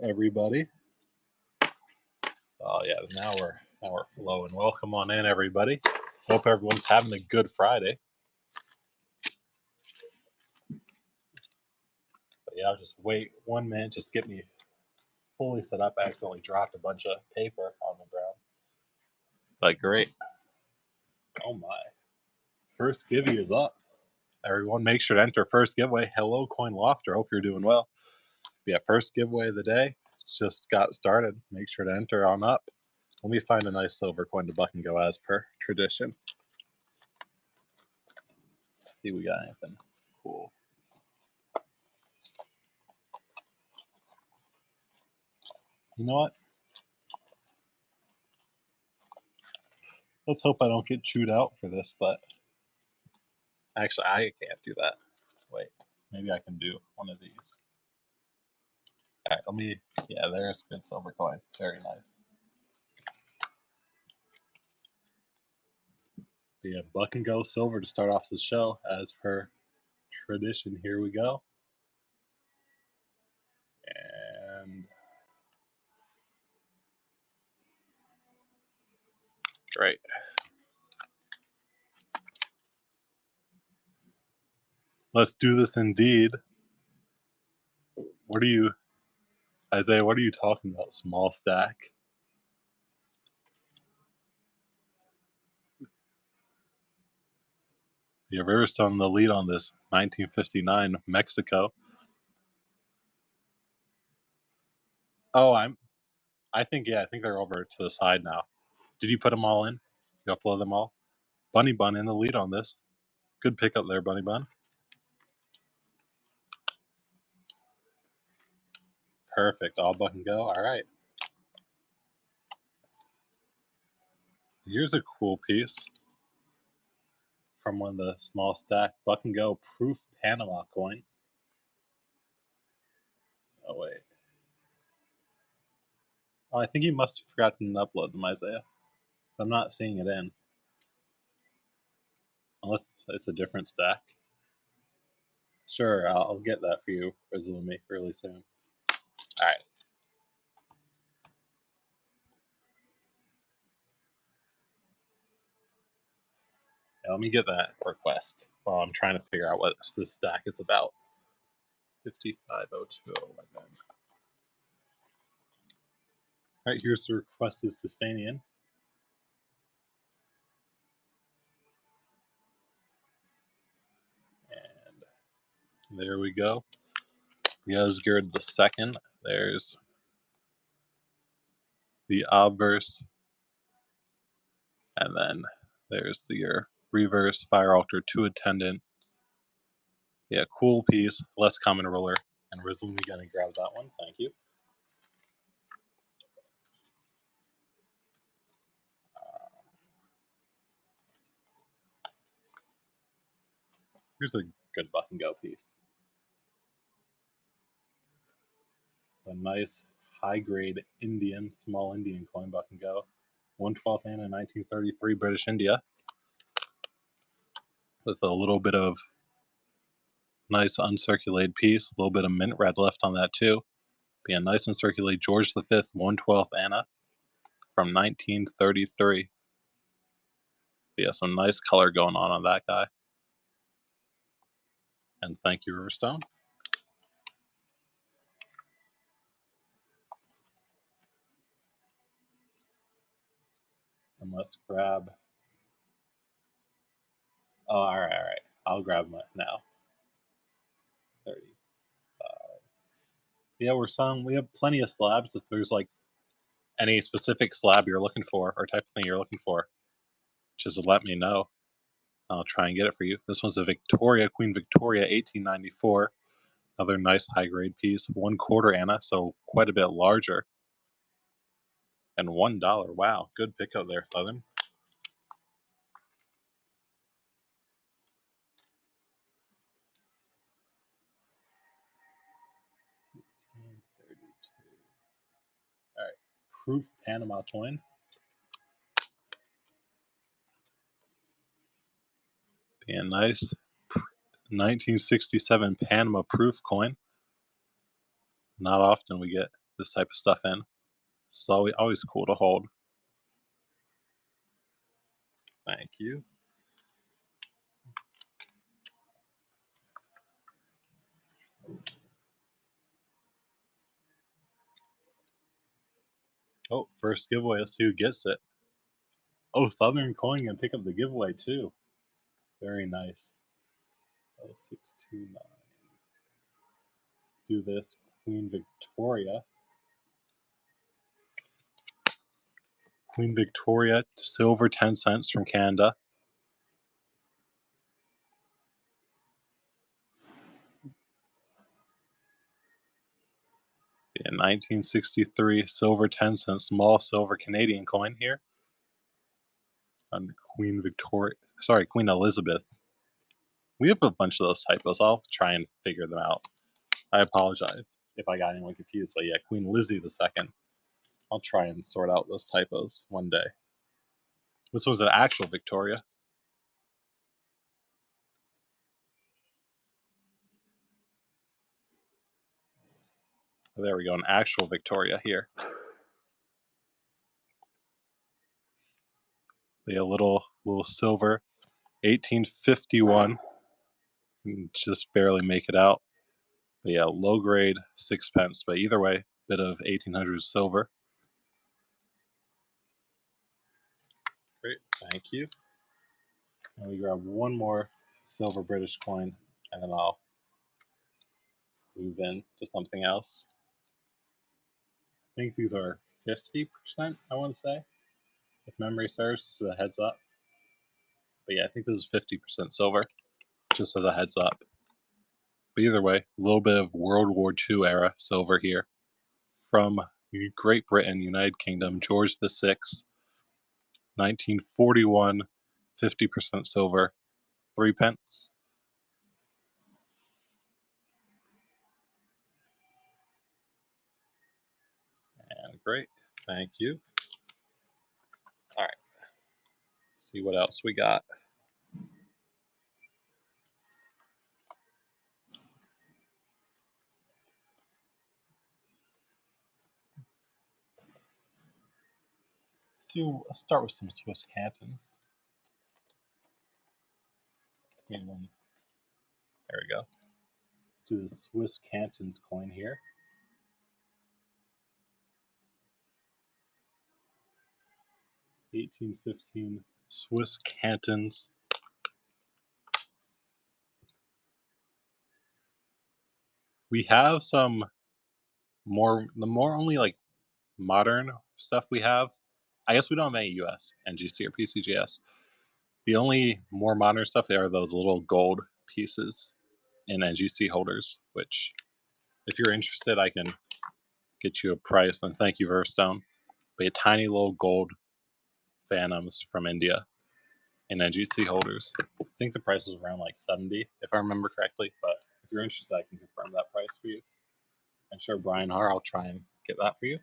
everybody. Oh yeah, now we're flowing. Welcome on in, everybody. Hope everyone's having a good Friday. But yeah, I'll just wait 1 minute, just get me fully set up. I accidentally dropped a bunch of paper on the ground. But great. Oh my. First giveaway is up. Everyone, make sure to enter first giveaway. Hello, Coin Lofter. Hope you're doing well. Yeah, first giveaway of the day. Just got started. Make sure to enter on up. Let me find a nice silver coin to buck and go as per tradition. Let's see, we got anything cool. You know what? Let's hope I don't get chewed out for this, but actually I can't do that. Wait, maybe I can do one of these. All right, let me, yeah, there's a good silver coin. Very nice. Yeah, buck and go silver to start off the show as per tradition. Here we go. And great. Let's do this indeed. What are you, Isaiah, what are you talking about? Small stack? Yeah, Riverstone in the lead on this. 1959, Mexico. Oh, I think they're over to the side now. Did you put them all in? You upload them all? Bunny Bun in the lead on this. Good pickup there, Bunny Bun. Perfect. All buck and go. All right. Here's a cool piece from one of the small stack buck and go proof Panama coin. Oh, wait. Oh, I think you must have forgotten to upload them, Isaiah. I'm not seeing it in. Unless it's a different stack. Sure, I'll get that for you, Rizumi, really soon. All right. Yeah, let me get that request while I'm trying to figure out what this stack is about. 5502. Oh my God. All right, here's the requested Sustanian. And there we go. Yasgard the second. There's the obverse. And then there's your reverse fire altar 2 attendant. Yeah, cool piece. Less common roller. And Rizumi gonna grab that one. Thank you. Here's a good buck and go piece. A nice high-grade Indian, small Indian coin buck and go. 1/12 Anna 1933 British India. With a little bit of nice uncirculated piece. A little bit of mint red left on that too. Be a nice uncirculated George V 1/12 Anna from 1933. Yeah, some nice color going on that guy. And thank you, Riverstone. And let's grab. Oh, all right. I'll grab mine now. 35. Yeah, we have plenty of slabs. If there's like any specific slab you're looking for or type of thing you're looking for, just let me know. I'll try and get it for you. This one's a Victoria, Queen Victoria, 1894. Another nice high-grade piece. 1/4 Anna, so quite a bit larger. And $1. Wow, good pickup there, Southern. All right, proof Panama coin. Being nice. 1967 Panama proof coin. Not often we get this type of stuff in. It's always cool to hold. Thank you. Oh, first giveaway. Let's see who gets it. Oh, Southern Coin can pick up the giveaway too. Very nice. 629. Let's do this. Queen Victoria. Queen Victoria, silver 10 cents from Canada. In 1963, silver 10 cents, small silver Canadian coin here. On Queen Victoria, sorry, Queen Elizabeth. We have a bunch of those typos. I'll try and figure them out. I apologize if I got anyone confused, but yeah, Queen Lizzie II. I'll try and sort out those typos one day. This was an actual Victoria. There we go, an actual Victoria here. A little silver, 1851. Just barely make it out. But yeah, low grade, 6 pence. But either way, bit of 1800s silver. Great, thank you. And we grab one more silver British coin, and then I'll move in to something else. I think these are 50%, I want to say. If memory serves, just as a heads up. But yeah, I think this is 50% silver, just as a heads up. But either way, a little bit of World War II era silver here. From Great Britain, United Kingdom, George VI, 1941, 50% silver, 3 pence. And great, thank you. All right, let's see what else we got. Let's start with some Swiss cantons. There we go. Let's do the Swiss cantons coin here. 1815 Swiss cantons. We have some the more only like modern stuff we have. I guess we don't have any US, NGC, or PCGS. The only more modern stuff are those little gold pieces in NGC holders, which if you're interested, I can get you a price. And thank you, Verstone. But a tiny little gold phantoms from India in NGC holders. I think the price is around like 70, if I remember correctly. But if you're interested, I can confirm that price for you. And sure, Brian Har, I'll try and get that for you.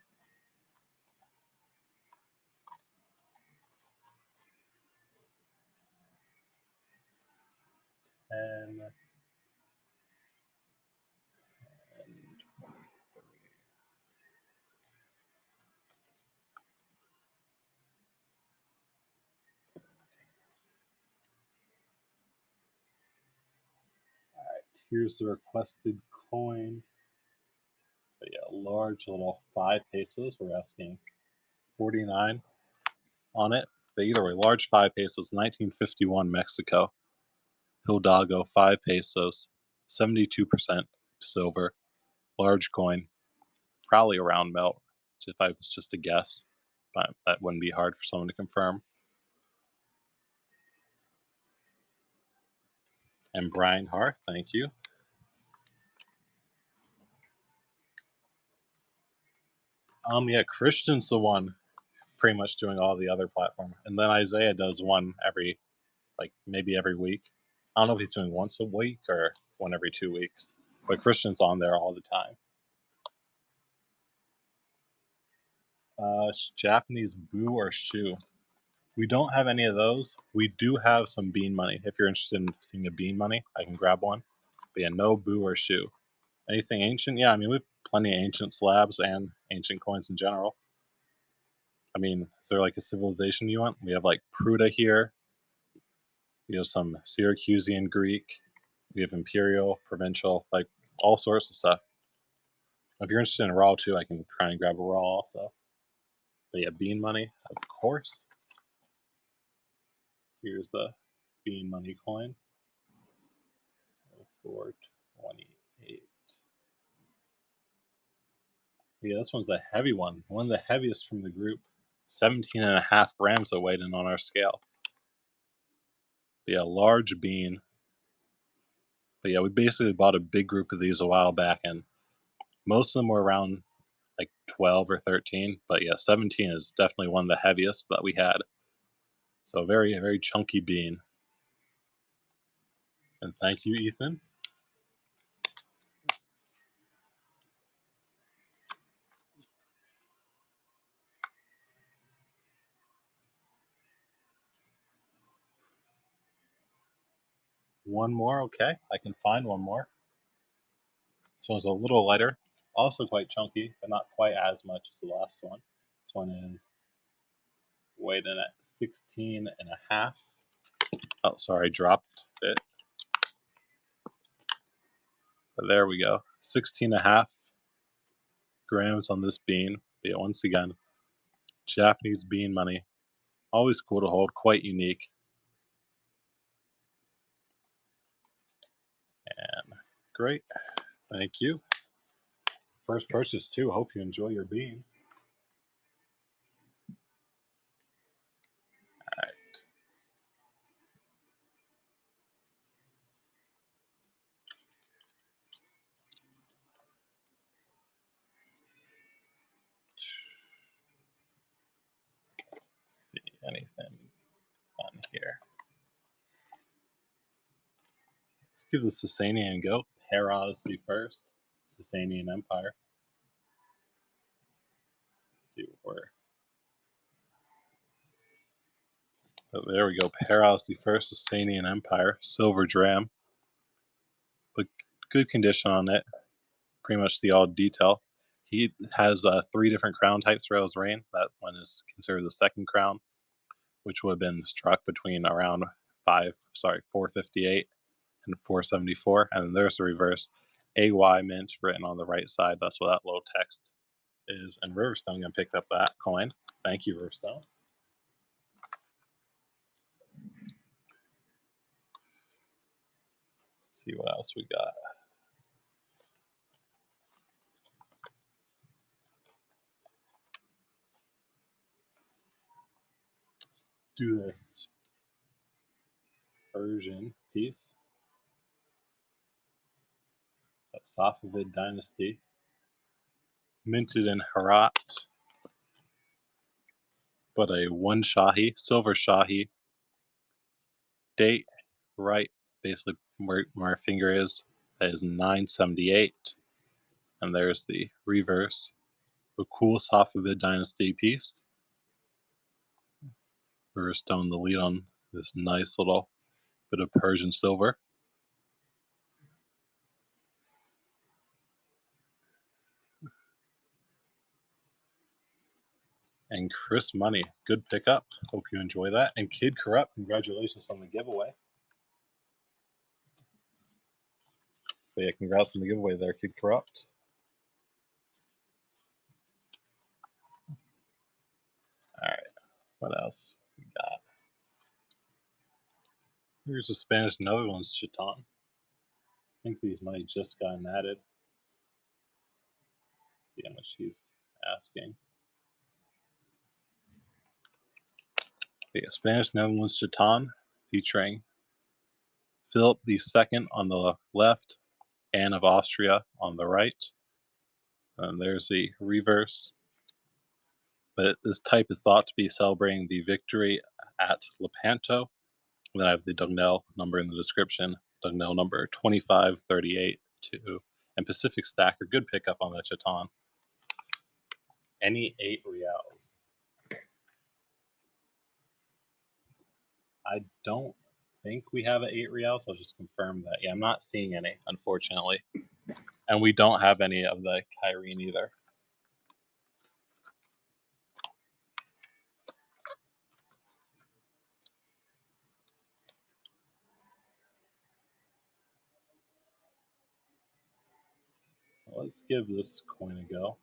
And all right, here's the requested coin. But yeah, large little 5 pesos. We're asking 49 on it. But either way, large 5 pesos, 1951 Mexico. Hidalgo, 5 pesos, 72% silver, large coin, probably around melt, if I was just a guess, but that wouldn't be hard for someone to confirm. And Brian Har, thank you. Yeah, Christian's the one pretty much doing all the other platform, and then Isaiah does one maybe every week. I don't know if he's doing once a week or one every 2 weeks, but Christian's on there all the time. Japanese boo or shoe. We don't have any of those. We do have some bean money. If you're interested in seeing a bean money, I can grab one. But yeah, no boo or shoe. Anything ancient? Yeah, I mean, we have plenty of ancient slabs and ancient coins in general. I mean, is there like a civilization you want? We have like Pruta here. We have some Syracusean Greek. We have imperial, provincial, like all sorts of stuff. If you're interested in raw too, I can try and grab a raw also. But yeah, bean money, of course. Here's the bean money coin. 428. Yeah, this one's a heavy one. One of the heaviest from the group. 17.5 grams of weight in on our scale. But yeah, large bean. But yeah, we basically bought a big group of these a while back, and most of them were around like 12 or 13. But yeah, 17 is definitely one of the heaviest that we had. So very, very chunky bean. And thank you, Ethan. One more, okay. I can find one more. This one's a little lighter, also quite chunky, but not quite as much as the last one. This one is weighed in at 16.5. Oh, sorry, dropped it. But there we go. 16.5 grams on this bean. But yeah, once again, Japanese bean money. Always cool to hold, quite unique. And great. Thank you. First purchase too. Hope you enjoy your bean. All right. Let's see anything fun here. Let's give the Sasanian go. Heras the first. Sasanian Empire. Let's see where. Oh, there we go. Heras the first. Sasanian Empire. Silver dram. But good condition on it. Pretty much the odd detail. He has 3 different crown types throughout his reign. That one is considered the second crown, which would have been struck between around 458 and 474. And then there's the reverse. AY mint written on the right side. That's what that little text is. And Riverstone gonna pick up that coin. Thank you, Riverstone. Let's see what else we got. Let's do this Persian piece. Safavid Dynasty. Minted in Herat. But a 1 Shahi, silver Shahi. Date right, basically where my finger is, that is 978. And there's the reverse. A cool Safavid Dynasty piece. Riverstone the lead on this nice little bit of Persian silver. And Chris Money, good pickup. Hope you enjoy that. And Kid Corrupt, congratulations on the giveaway. But yeah, congrats on the giveaway there, Kid Corrupt. All right, what else we got? Here's the Spanish Netherlands Chiton. I think these might just gotten added. See how much he's asking. The Spanish Netherlands Chiton featuring Philip II on the left, Anne of Austria on the right. And there's the reverse. But this type is thought to be celebrating the victory at Lepanto. And then I have the Dugnell number in the description. Dugnell number 2538-2. And Pacific Stacker, good pickup on the Chiton. Any 8 reals. I don't think we have an 8 real, so I'll just confirm that. Yeah, I'm not seeing any, unfortunately. And we don't have any of the Kyrene either. Let's give this coin a go.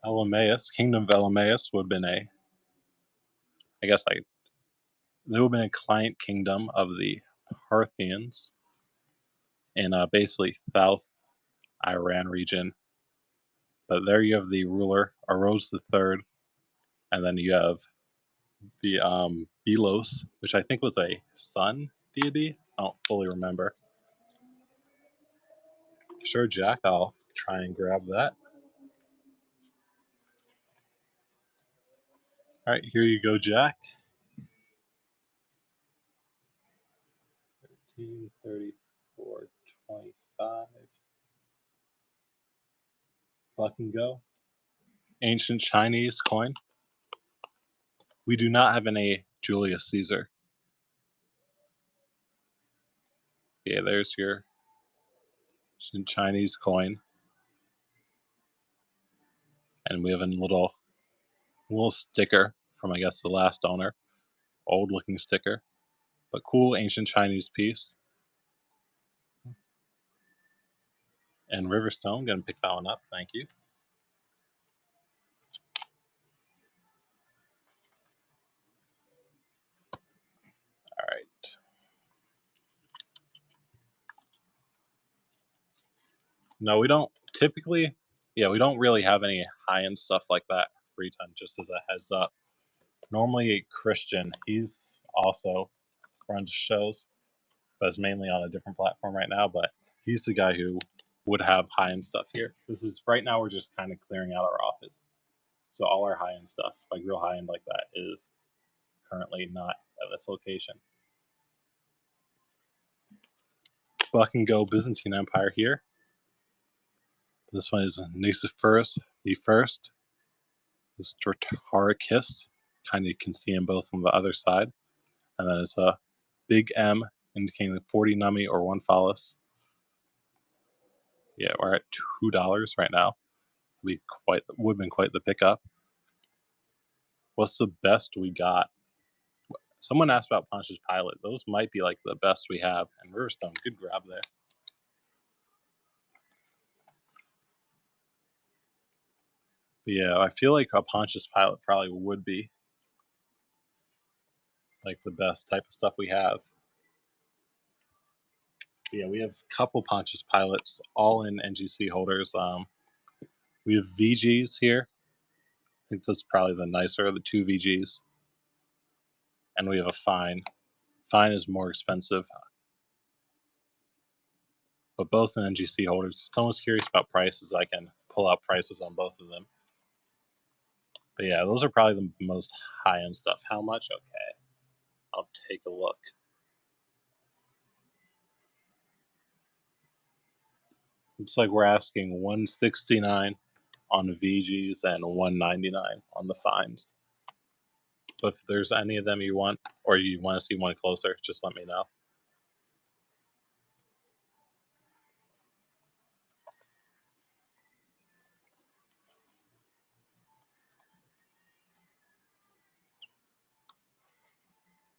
Elemaeus, Kingdom of Elemaeus would have been it would have been a client kingdom of the Parthians in basically South Iran region. But there you have the ruler, Aros III, and then you have the Belos, which I think was a sun deity. I don't fully remember. Sure, Jack, I'll try and grab that. All right, here you go, Jack. 13, 34, 25. Buck and go. Ancient Chinese coin. We do not have any Julius Caesar. Yeah, there's your Chinese coin. And we have a little sticker from, I guess, the last owner. Old looking sticker, but cool ancient Chinese piece. And Riverstone, gonna pick that one up, thank you. All right. No, we don't typically, we don't really have any high-end stuff like that free time, just as a heads up. Normally Christian, he's also runs shows, but is mainly on a different platform right now, but he's the guy who would have high-end stuff here. This is, right now we're just kind of clearing out our office. So all our high-end stuff, like real high-end like that, is currently not at this location. Buck and go Byzantine Empire here. This one is Nicephorus the First. This Stratarchus, kind of you can see them both on the other side. And then it's a big M indicating 40 nummy or 1 phallus. Yeah, we're at $2 right now. Would have been quite the pickup. What's the best we got? Someone asked about Pontius Pilate. Those might be like the best we have. And Riverstone, good grab there. But yeah, I feel like a Pontius Pilate probably would be like the best type of stuff we have. But yeah, we have a couple Pontius Pilates, all in NGC holders. We have VGs here. I think that's probably the nicer of the 2 VGs. And we have a Fine. Fine is more expensive, but both in NGC holders. If someone's curious about prices, I can pull out prices on both of them. But yeah, those are probably the most high-end stuff. How much? Okay, I'll take a look. Looks like we're asking $169 on the VGs and $199 on the Fines. But if there's any of them you want, or you want to see one closer, just let me know.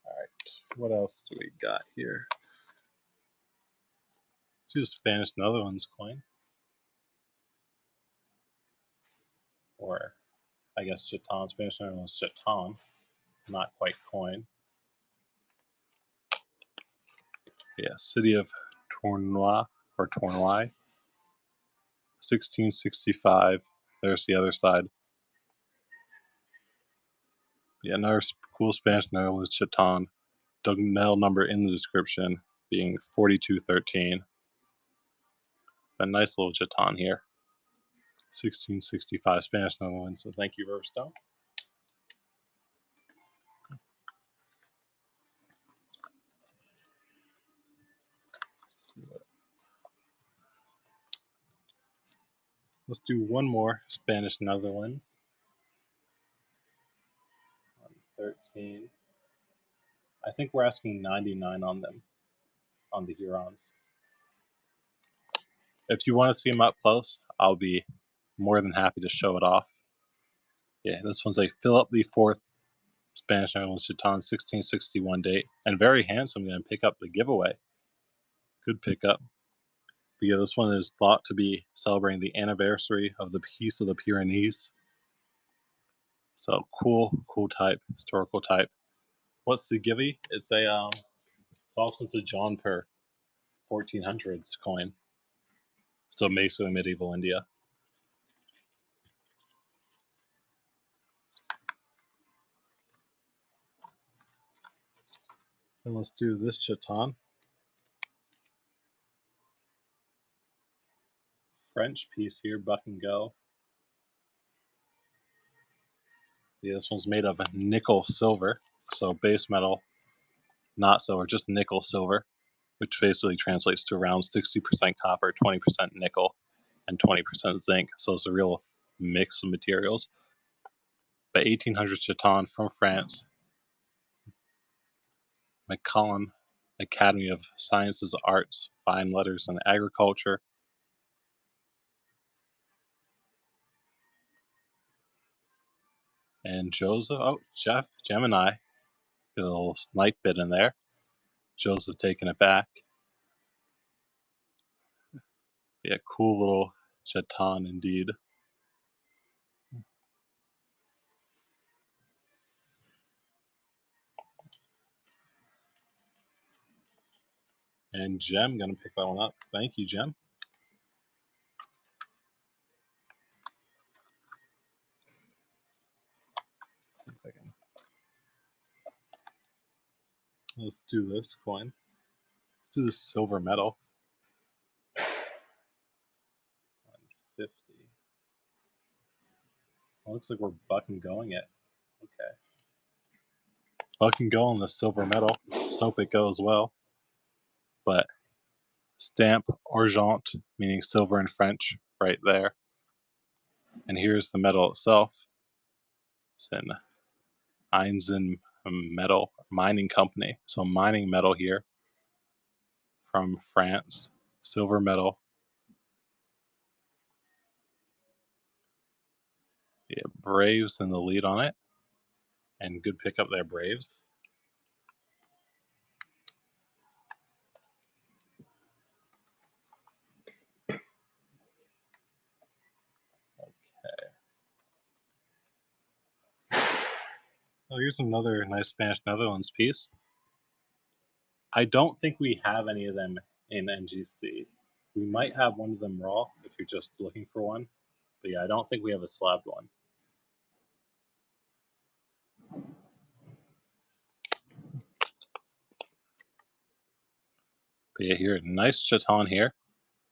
All right, what else do we got here? Let's do Spanish Netherlands coin. Or, I guess, Jeton, Spanish Netherlands Jeton. Not quite coin. Yeah, City of Tournoi, or Tournoi. 1665. There's the other side. Yeah, another cool Spanish Netherlands Jeton. Dugnell number in the description being 4213. A nice little Jeton here. 1665 Spanish Netherlands. So thank you, Riverstone. Let's do one more Spanish Netherlands. 13. I think we're asking 99 on them, on the Hurons. If you want to see them up close, I'll be more than happy to show it off. Yeah, this one's a Philip IV Spanish Netherlands Chaton 1661 date, and very handsome. Going to pick up the giveaway. Good pickup. But yeah, this one is thought to be celebrating the anniversary of the Peace of the Pyrenees. So cool type, historical type. What's the givey? It's also a John per 1400s coin. So Mesa in medieval India. And let's do this Chaton. French piece here, Buck and Go. Yeah, this one's made of nickel silver, so base metal, not silver, just nickel silver, which basically translates to around 60% copper, 20% nickel, and 20% zinc. So it's a real mix of materials. But 1800 Chaton from France, Macallan Academy of Sciences, Arts, Fine Letters, and Agriculture. And Joseph, Jeff, Gemini, get a little snipe bit in there. Joseph taking it back. Yeah, cool little Chaton indeed. And Jem, gonna pick that one up. Thank you, Jem. See if I can. Let's do this coin. Let's do the silver medal. 150. Well, looks like we're buck and going it. Okay. Buck and go on the silver medal. Let's hope it goes well. But stamp argent, meaning silver in French, right there. And here's the medal itself. It's an Einsen metal mining company. So mining metal here from France. Silver medal. Yeah, Braves in the lead on it. And good pickup there, Braves. Okay. Oh, here's another nice Spanish Netherlands piece. I don't think we have any of them in NGC. We might have one of them raw if you're just looking for one. But yeah, I don't think we have a slabbed one. But yeah, here, nice Chaton here.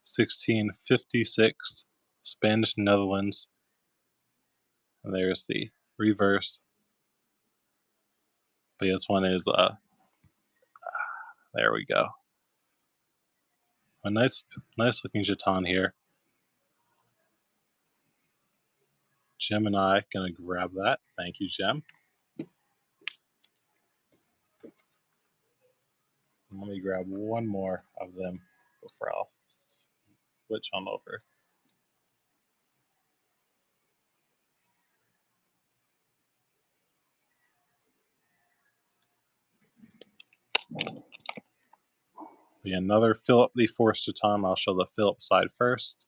1656, Spanish Netherlands. And there's the reverse. But yeah, this one is, there we go. A nice looking Chaton here. Gemini, gonna grab that. Thank you, Gem. Let me grab one more of them before I'll switch on over. Another Philip the Force Chaton. I'll show the Philip side first.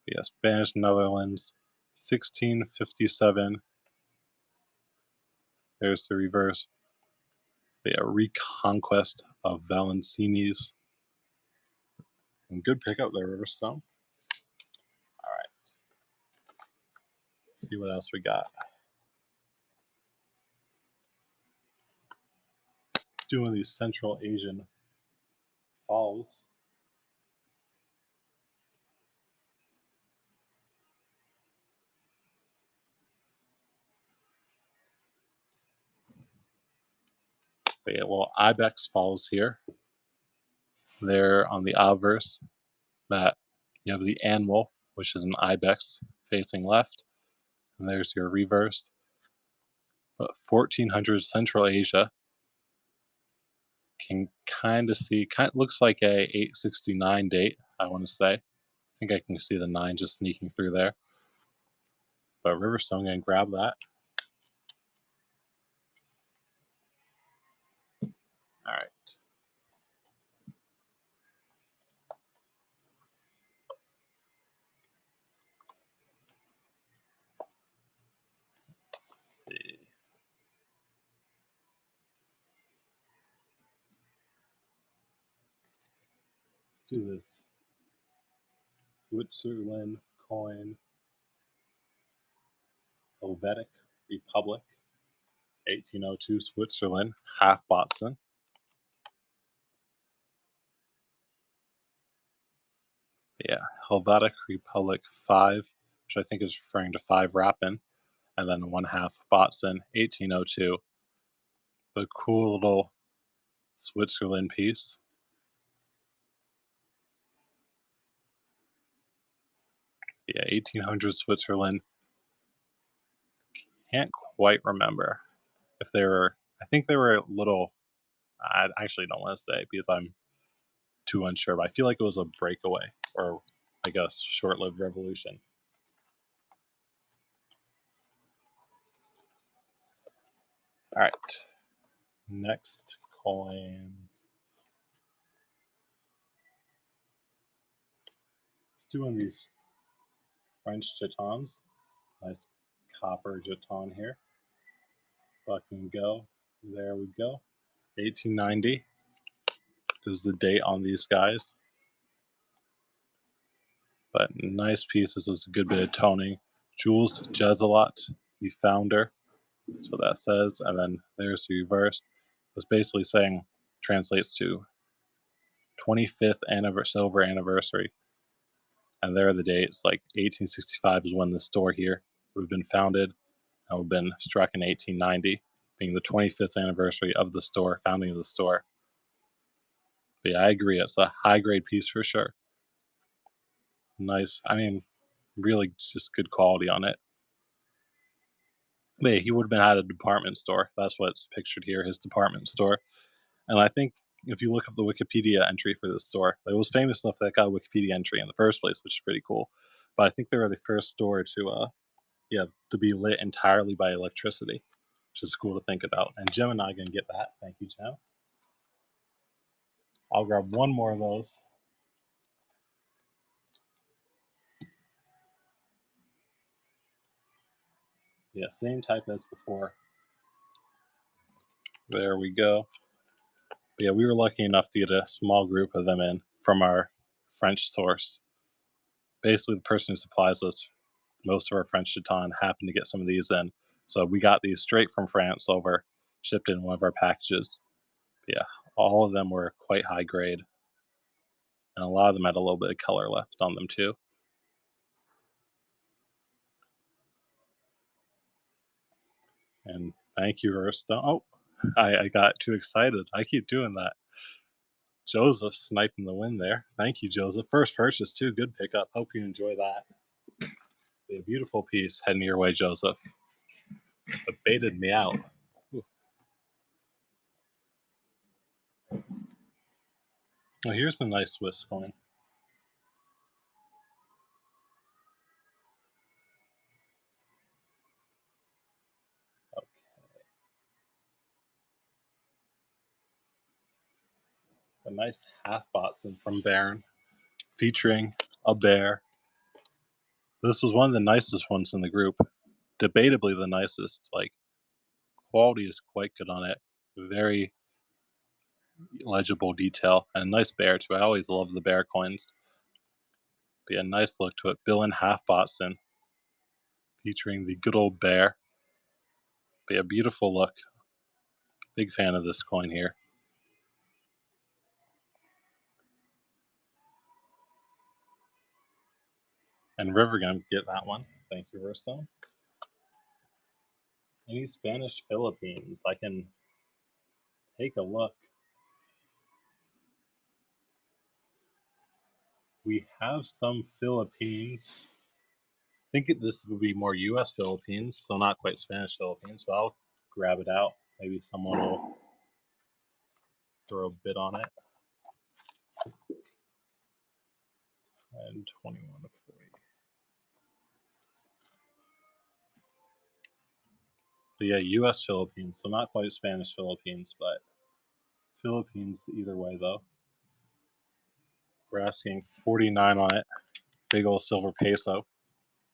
Yeah, Spanish Netherlands, 1657. There's the reverse. Yeah, Reconquest of Valenciennes. And good pickup there, Riverstone. All right. Let's see what else we got. Doing these Central Asian falls. But yeah, well, Ibex falls here. There on the obverse, that you have the animal, which is an Ibex facing left. And there's your reverse. But 1400 Central Asia. Can kind of see, looks like a 869 date, I want to say. I think I can see the 9 just sneaking through there. But Riverstone going to grab that. All right. Let's see. Do this. Switzerland coin. Helvetic Republic. 1802 Switzerland. Half Botson. Yeah. Helvetic Republic 5, which I think is referring to 5 Rapin. And then 1/2 Botson. 1802. A cool little Switzerland piece. Yeah, 1800 Switzerland. Can't quite remember if they were. I think they were a little. I actually don't want to say because I'm too unsure, but I feel like it was a breakaway or I guess short-lived revolution. All right, next coins. Let's do one of these French jetons. Nice copper jeton here. Buck and go. There we go. 1890 is the date on these guys. But nice pieces. It was a good bit of toning. Jules Jezelot, the founder. That's what that says. And then there's the reverse. It's basically saying, translates to 25th silver anniversary. And there are the dates. Like 1865 is when the store here would have been founded. And would have been struck in 1890, being the 25th anniversary of the store, founding of the store. But yeah, I agree. It's a high grade piece for sure. Nice. I mean, really just good quality on it. But yeah, he would have been at a department store. That's what's pictured here, his department store. And I think if you look up the Wikipedia entry for this store, it was famous enough that got a Wikipedia entry in the first place, which is pretty cool. But I think they were the first store to be lit entirely by electricity, which is cool to think about. And Jim and I are gonna get that. Thank you, Jim. I'll grab one more of those. Yeah, same type as before. There we go. But yeah, we were lucky enough to get a small group of them in from our French source. Basically, the person who supplies us most of our French jeton happened to get some of these in. So we got these straight from France over, shipped in one of our packages. But yeah, all of them were quite high grade. And a lot of them had a little bit of color left on them too. And thank you, Ursta. Oh, I got too excited. I keep doing that. Joseph sniping the win there. Thank you, Joseph. First purchase too. Good pickup. Hope you enjoy that. A beautiful piece heading your way, Joseph. It baited me out. Ooh. Well, here's a nice Swiss coin. Okay. A nice half Botson from Baron, featuring a bear. This was one of the nicest ones in the group. Debatably the nicest. Like, quality is quite good on it. Very legible detail. And nice bear, too. I always love the bear coins. Be a nice look to it. Bill and half Botson, featuring the good old bear. Be a beautiful look. Big fan of this coin here. And River gonna get that one. Thank you, Urso. Any Spanish Philippines? I can take a look. We have some Philippines. I think this would be more U.S. Philippines, so not quite Spanish Philippines. But I'll grab it out. Maybe someone will throw a bid on it. And 21 to 40. But yeah, U.S. Philippines. So not quite Spanish Philippines, but Philippines either way though. We're asking 49 on it. Big old silver peso,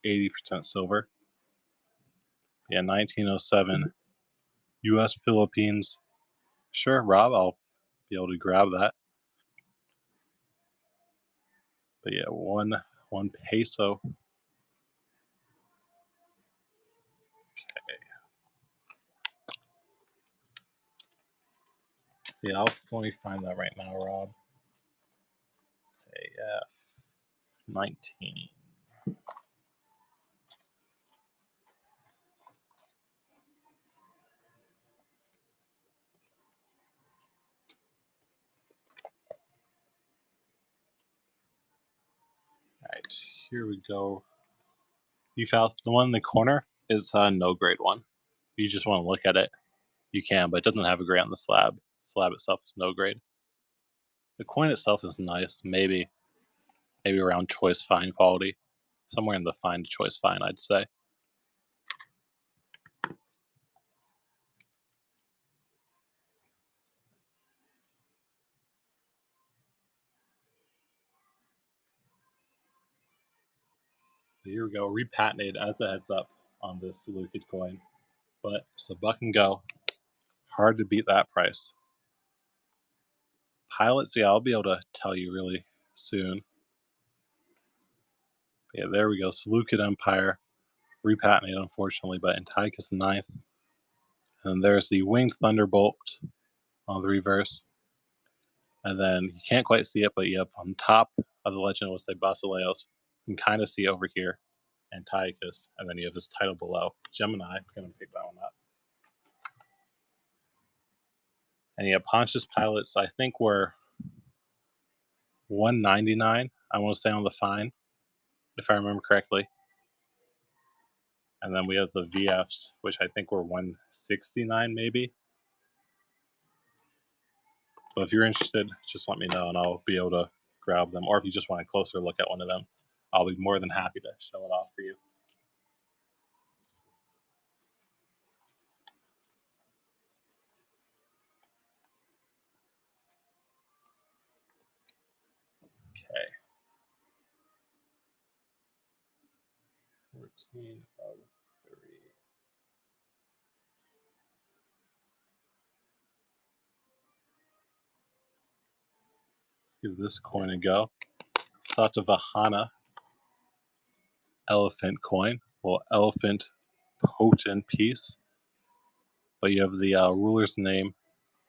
80% silver. Yeah, 1907. U.S. Philippines. Sure, Rob, I'll be able to grab that. But yeah, one peso. Okay. Yeah, let me find that right now, Rob. AF 19. All right, here we go. You found the one in the corner is no grade one. If you just want to look at it, you can, but it doesn't have a grade on the slab. The slab itself is no grade. The coin itself is nice, maybe around choice fine quality, somewhere in the fine to choice fine, I'd say. Here we go, repatented as a heads up on this Lucid coin, but it's a buck and go. Hard to beat that price. Pilots, yeah, I'll be able to tell you really soon. Yeah, there we go. Seleucid Empire, repatented unfortunately, but Antiochus IX. And there's the Winged Thunderbolt on the reverse. And then you can't quite see it, but you have on top of the legend will say Basileus. You can kind of see over here Antiochus, and then you have his title below. Gemini, I'm going to pick that one up. And you have Pontius Pilate's, I think we're $199, I want to say, on the fine, if I remember correctly. And then we have the VFs, which I think were $169 maybe. But if you're interested, just let me know and I'll be able to grab them. Or if you just want a closer look at one of them, I'll be more than happy to show it off for you. Okay. 14 of 3. Let's give this coin a go. Satavahana elephant coin. Well, elephant potent piece. But you have the ruler's name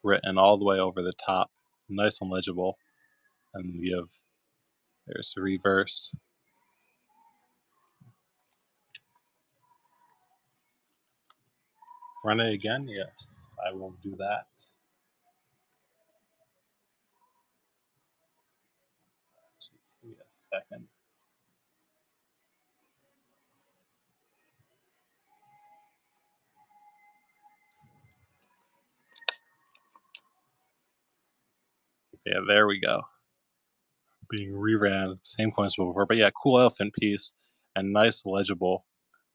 written all the way over the top. Nice and legible. And you have, there's the reverse. Run it again? Yes, I will do that. Just give me a second. Yeah, there we go. Being reran, same coins before, but yeah, cool elephant piece and nice legible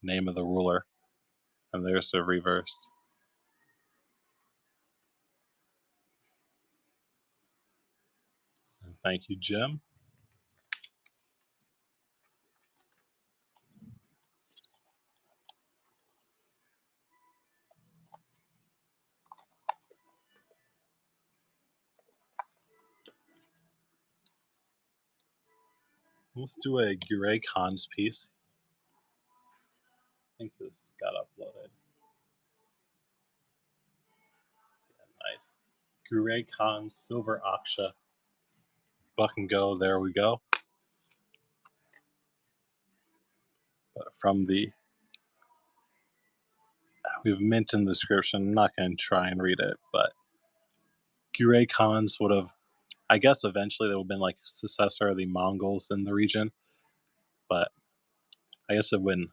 name of the ruler. And there's the reverse. And thank you, Jim. Let's do a Gure Khan's piece. I think this got uploaded. Yeah, nice. Gure Khan's Silver Aksha. Buck and go, there we go. But from the, we have mint in the description. I'm not going to try and read it, but Gure Khans would have, I guess eventually they would have been like successor of the Mongols in the region, but I guess it wouldn't.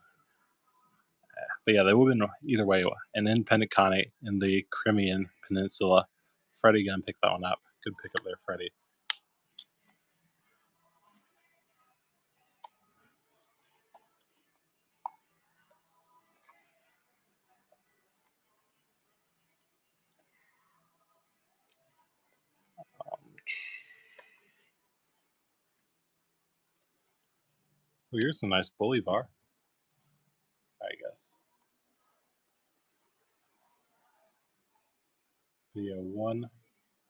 But yeah, they would have been either way an independent Khanate in the Crimean Peninsula. Freddie gonna pick that one up. Good pick up there, Freddie. Well, here's a nice Bolivar, I guess. The one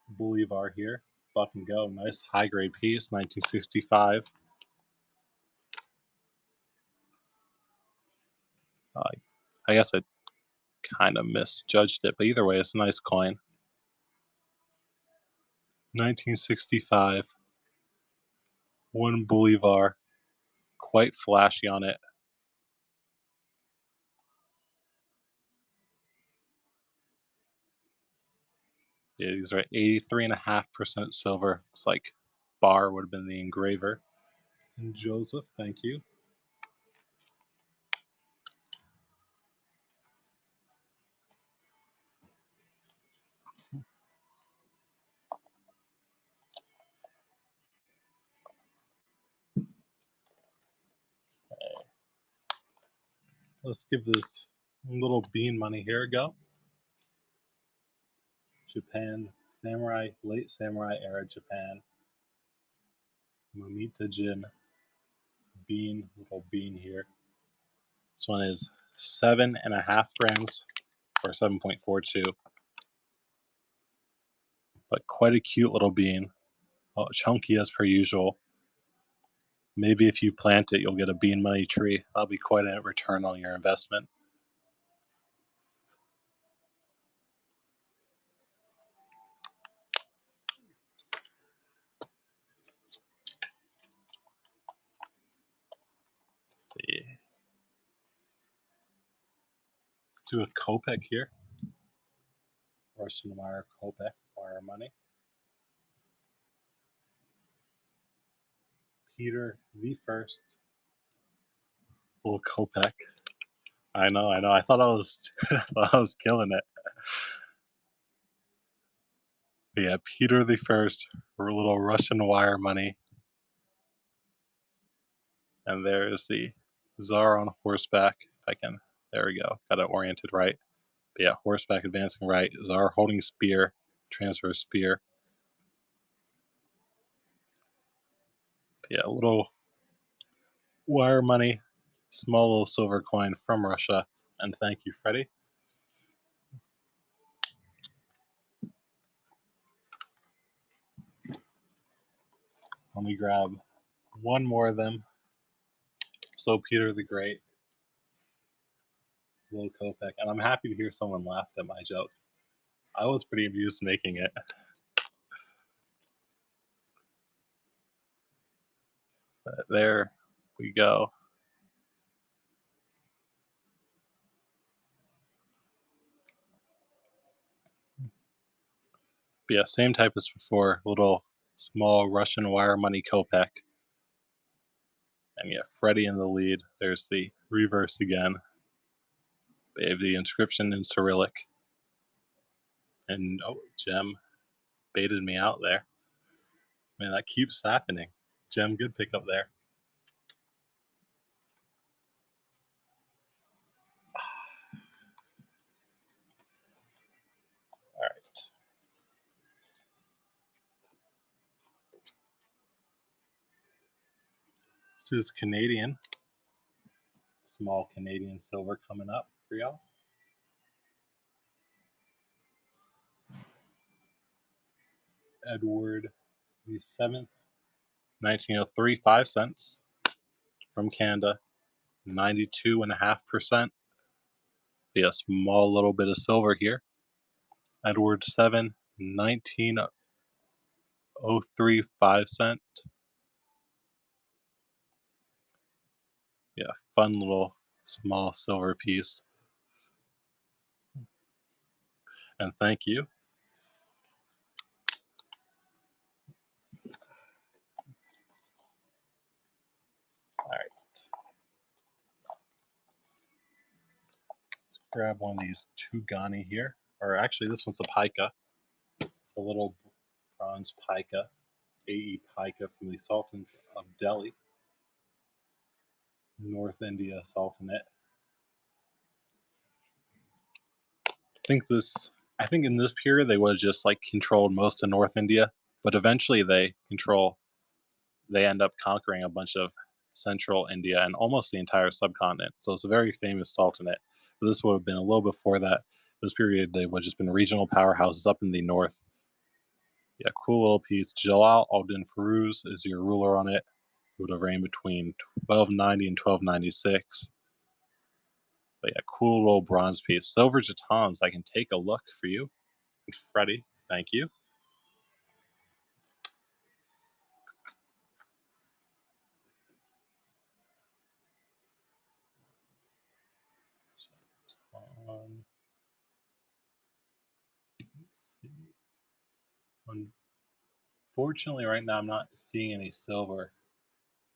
Bolivar here. Buck and go. Nice high grade piece, 1965. I guess I kind of misjudged it, but either way, it's a nice coin. 1965. One Bolivar. Quite flashy on it. Yeah, these are 83.5% silver. Looks like Barr would have been the engraver. And Joseph, thank you. Let's give this little bean money here a go. Japan, Samurai, late Samurai era Japan. Momita Jin, bean, little bean here. This one is 7.5 grams, or 7.42. But quite a cute little bean. Chunky as per usual. Maybe if you plant it, you'll get a bean money tree. That'll be quite a return on your investment. Let's see. Let's do a Kopek here. Russian wire Kopek, wire money. Peter the First. Little Kopek. I know. I thought I was killing it. But yeah, Peter the First, little Russian wire money. And there's the Tsar on horseback. If I can, there we go. Got it oriented right. But yeah, horseback advancing right. Tsar holding spear, transfer spear. But yeah, little wire money, small little silver coin from Russia. And thank you, Freddie. Let me grab one more of them. So Peter the Great, little Kopek, and I'm happy to hear someone laughed at my joke. I was pretty amused making it. But there we go. But yeah, same type as before. Little small Russian wire money Kopek. And yeah, Freddie in the lead. There's the reverse again. They have the inscription in Cyrillic. And oh, Gem baited me out there. Man, that keeps happening. Gem, good pick up there. All right. This is Canadian. Small Canadian silver coming up for y'all. Edward the 7th, 1903, 5 cents from Canada, 92.5%. Yeah, small little bit of silver here. Edward 7, 1903, 5 cent. Yeah, fun little small silver piece. And thank you. All right. grab one of these Tugani here. Or actually, this one's a pica. It's a little bronze pica, AE pica from the Sultans of Delhi, North India Sultanate. I think in this period they would have just like controlled most of North India, but eventually they end up conquering a bunch of central India and almost the entire subcontinent. So it's a very famous sultanate. But this would have been a little before that. This period they would have just been regional powerhouses up in the north. Yeah, cool little piece. Jalal al-Din Firuz is your ruler on it. He would have reigned between 1290 and 1296. But yeah, cool little bronze piece. Silver Jatons, I can take a look for you. And Freddie, thank you. Let's see. Unfortunately, right now I'm not seeing any silver.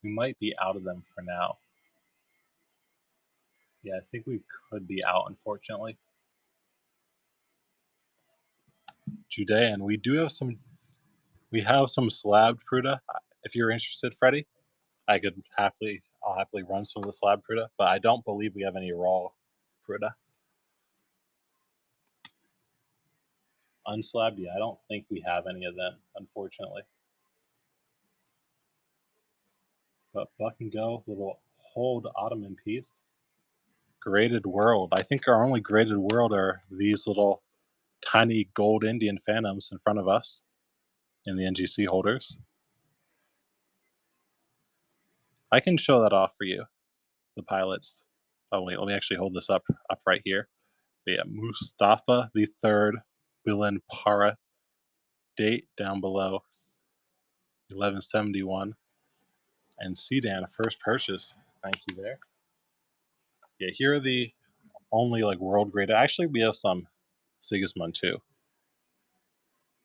We might be out of them for now. Yeah, I think we could be out, unfortunately. Judean, we have some slabbed Pruta. If you're interested, Freddie, I'll happily run some of the slab Pruta, but I don't believe we have any raw Pruta. Unslabbed, yeah, I don't think we have any of them, unfortunately. But Buck and Go, little hold Ottoman piece. Graded world. I think our only graded world are these little tiny gold Indian phantoms in front of us in the NGC holders. I can show that off for you, the pilots. Oh wait, let me actually hold this up right here. But yeah, Mustafa the Third, Bilan Para, date down below, 1171, and Sedan first purchase. Thank you there. Yeah, here are the only like world graded. Actually, we have some Sigismund too,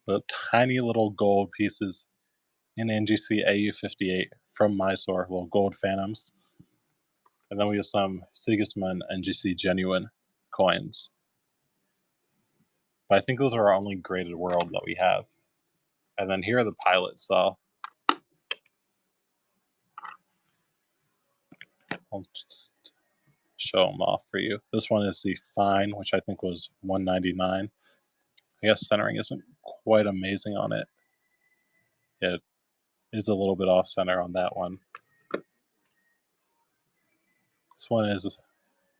but tiny little gold pieces in NGC AU58 from Mysore, little gold phantoms. And then we have some Sigismund NGC genuine coins. But I think those are our only graded world that we have. And then here are the pilots. So I'll just show them off for you. This one is the Fine, which I think was 199. I guess centering isn't quite amazing on it. It is a little bit off center on that one. This one is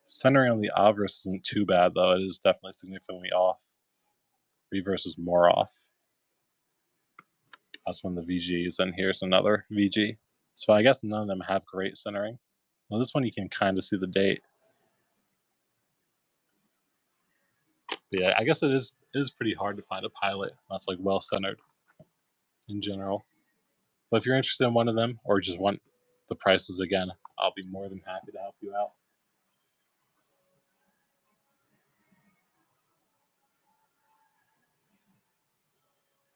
centering on the obverse isn't too bad, though. It is definitely significantly off. Reverse is more off. That's one of the VGs, and here's another VG. So I guess none of them have great centering. Well, this one you can kind of see the date. But yeah, I guess it is pretty hard to find a pilot that's like well centered in general. But if you're interested in one of them or just want the prices again, I'll be more than happy to help you out.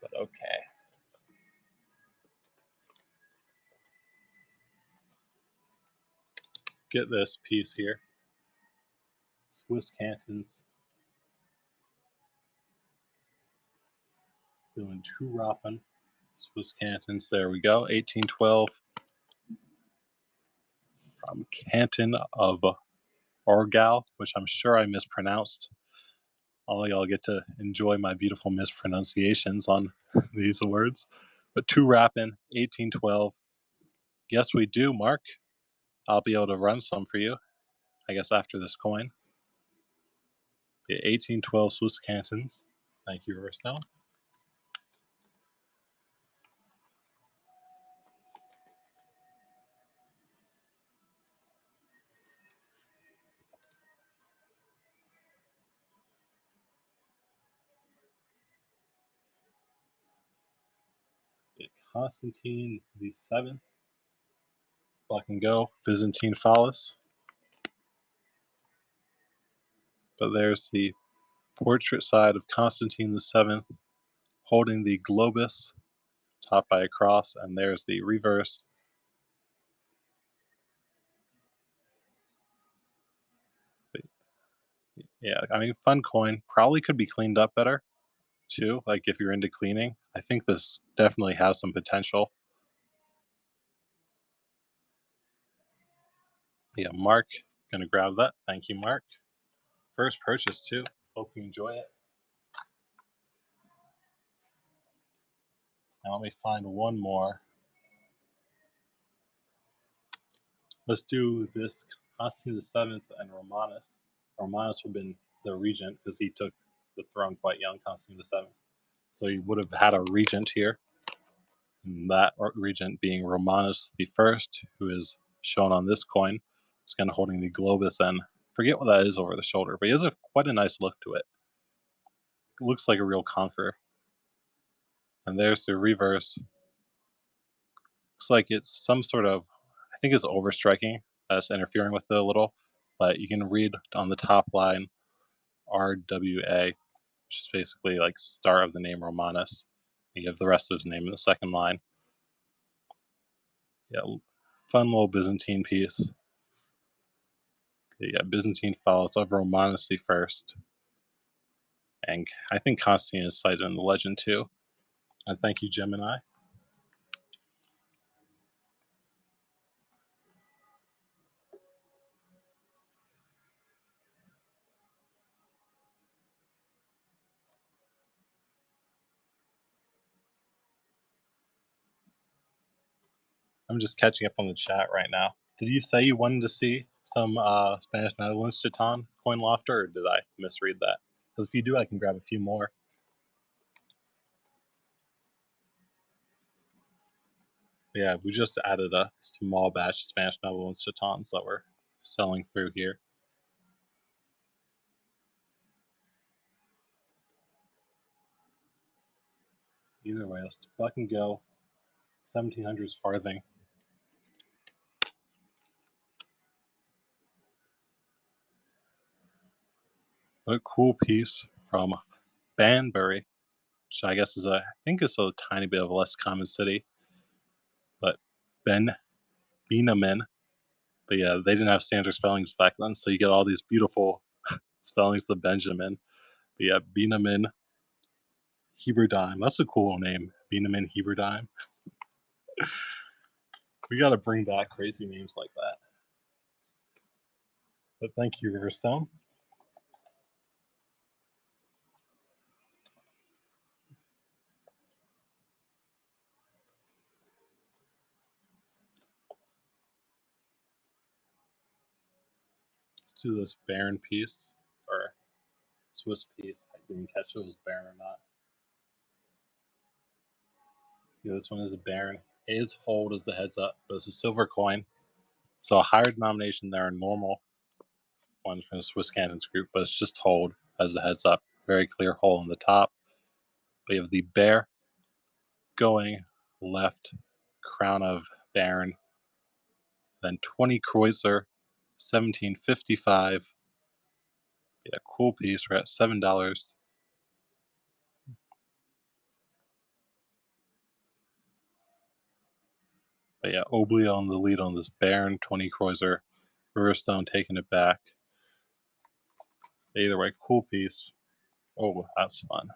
But okay. Get this piece here. Swiss cantons. Doing 2 Rappen. Swiss cantons. There we go. 1812. From Canton of Orgal, which I'm sure I mispronounced. All y'all get to enjoy my beautiful mispronunciations on these words. But 2 Rappen, 1812. Yes, we do, Mark. I'll be able to run some for you, I guess, after this coin. The 1812 Swiss cantons. Thank you, Rostel. Constantine the Seventh. Buck and Go. Byzantine phallus. But there's the portrait side of Constantine the Seventh holding the globus, topped by a cross, and there's the reverse. Yeah, I mean, fun coin. Probably could be cleaned up better too. Like if you're into cleaning, I think this definitely has some potential. Yeah, Mark, gonna grab that. Thank you, Mark. First purchase too. Hope you enjoy it. Now let me find one more. Let's do this Constantine the Seventh and Romanus. Romanus would have been the regent because he took the throne quite young, Constantine the Seventh. So he would have had a regent here. And that regent being Romanus the First, who is shown on this coin. He's kind of holding the globus and forget what that is over the shoulder, but he has quite a nice look to it. It looks like a real conqueror. And there's the reverse. Looks like it's some sort of, I think it's overstriking that's interfering with it a little, but you can read on the top line RWA, which is basically like start of the name Romanus. You have the rest of his name in the second line. Yeah, fun little Byzantine piece. Yeah, Byzantine follows of Romanus the First, and I think Constantine is cited in the legend too. And thank you, Gemini. I'm just catching up on the chat right now. Did you say you wanted to see some Spanish Netherlands Chiton coin lofter, or did I misread that? Because if you do, I can grab a few more. Yeah, we just added a small batch of Spanish Netherlands Chitons that we're selling through here. Either way, let's fucking go. 1700s farthing. A cool piece from Banbury, which I guess is I think it's a tiny bit of a less common city, but Benamin. But yeah, they didn't have standard spellings back then, so you get all these beautiful spellings of Benjamin. But yeah, Benamin Heberdime. That's a cool name. Benamin Heberdime. We got to bring back crazy names like that. But thank you, Riverstone. Let's do this Baron piece, or Swiss piece. I didn't catch if it was Baron or not. Yeah, this one is a Baron. It is hold as the heads up, but it's a silver coin. So a higher denomination than our normal one from the Swiss Cannons group, but it's just hold as the heads up. Very clear hole in the top. But you have the bear going left, crown of Baron, then 20 Kreuzer, 1755. Yeah, cool piece. We're at $7. But yeah, Oblio on the lead on this Baron, 20 Kreuzer, Riverstone taking it back. Either way, cool piece. Oh, that's fun.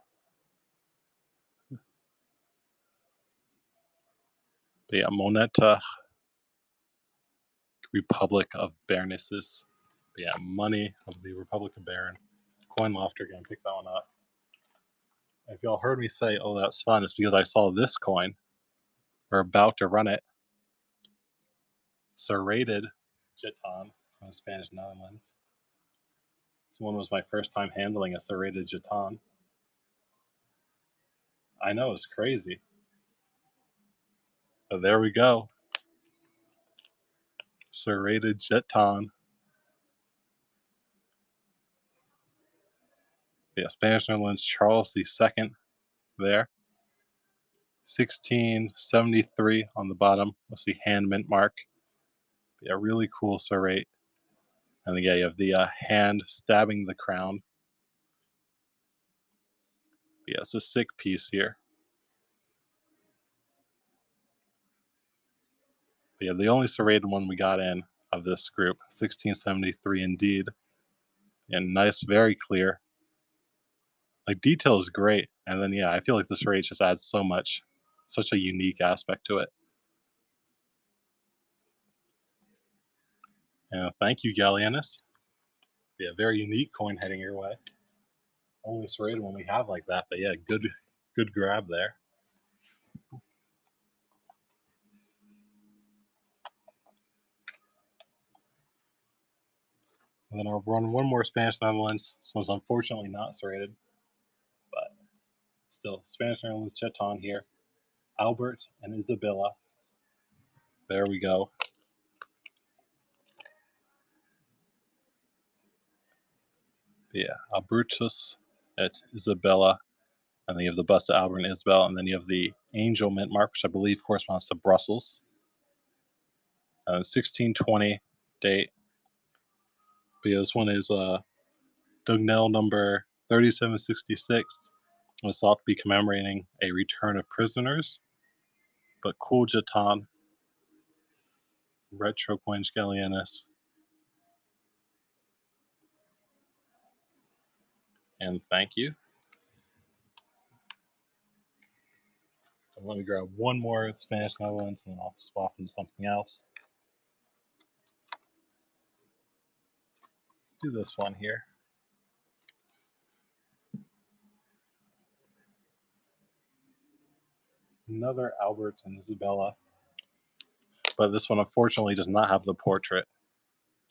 But yeah, Moneta, Republic of Bernices. But yeah, money of the Republic of Baron. Coin Lofter, gonna pick that one up. If y'all heard me say, oh, that's fun, it's because I saw this coin. We're about to run it. Serrated Jeton from the Spanish Netherlands. This one was my first time handling a serrated Jeton. I know, it's crazy. But there we go. Serrated Jeton. Yeah, Spanish Netherlands, Charles II there. 1673 on the bottom. Let's see, hand mint mark. Yeah, really cool serrate. And then, yeah, you have the hand stabbing the crown. Yeah, it's a sick piece here. But yeah, the only serrated one we got in of this group, 1673 indeed. And nice, very clear. Like, detail is great, and then, yeah, I feel like this rate just adds such a unique aspect to it. Thank you, Gallienus. Yeah, very unique coin heading your way. Only serrated one we have like that, but yeah, good grab there. And then I'll run one more Spanish Netherlands. This one's unfortunately not serrated, but still, Spanish Netherlands Cheton here. Albert and Isabella. There we go. Yeah, Albertus at Isabella. And then you have the bust of Albert and Isabel. And then you have the angel mint mark, which I believe corresponds to Brussels. 1620 date. But yeah, this one is Dugnell number 3766. It's thought to be commemorating a return of prisoners. But cool Jeton, retro coins Gallienus. And thank you. And let me grab one more Spanish Netherlands and I'll swap into something else. Let's do this one here. Another Albert and Isabella. But this one unfortunately does not have the portrait,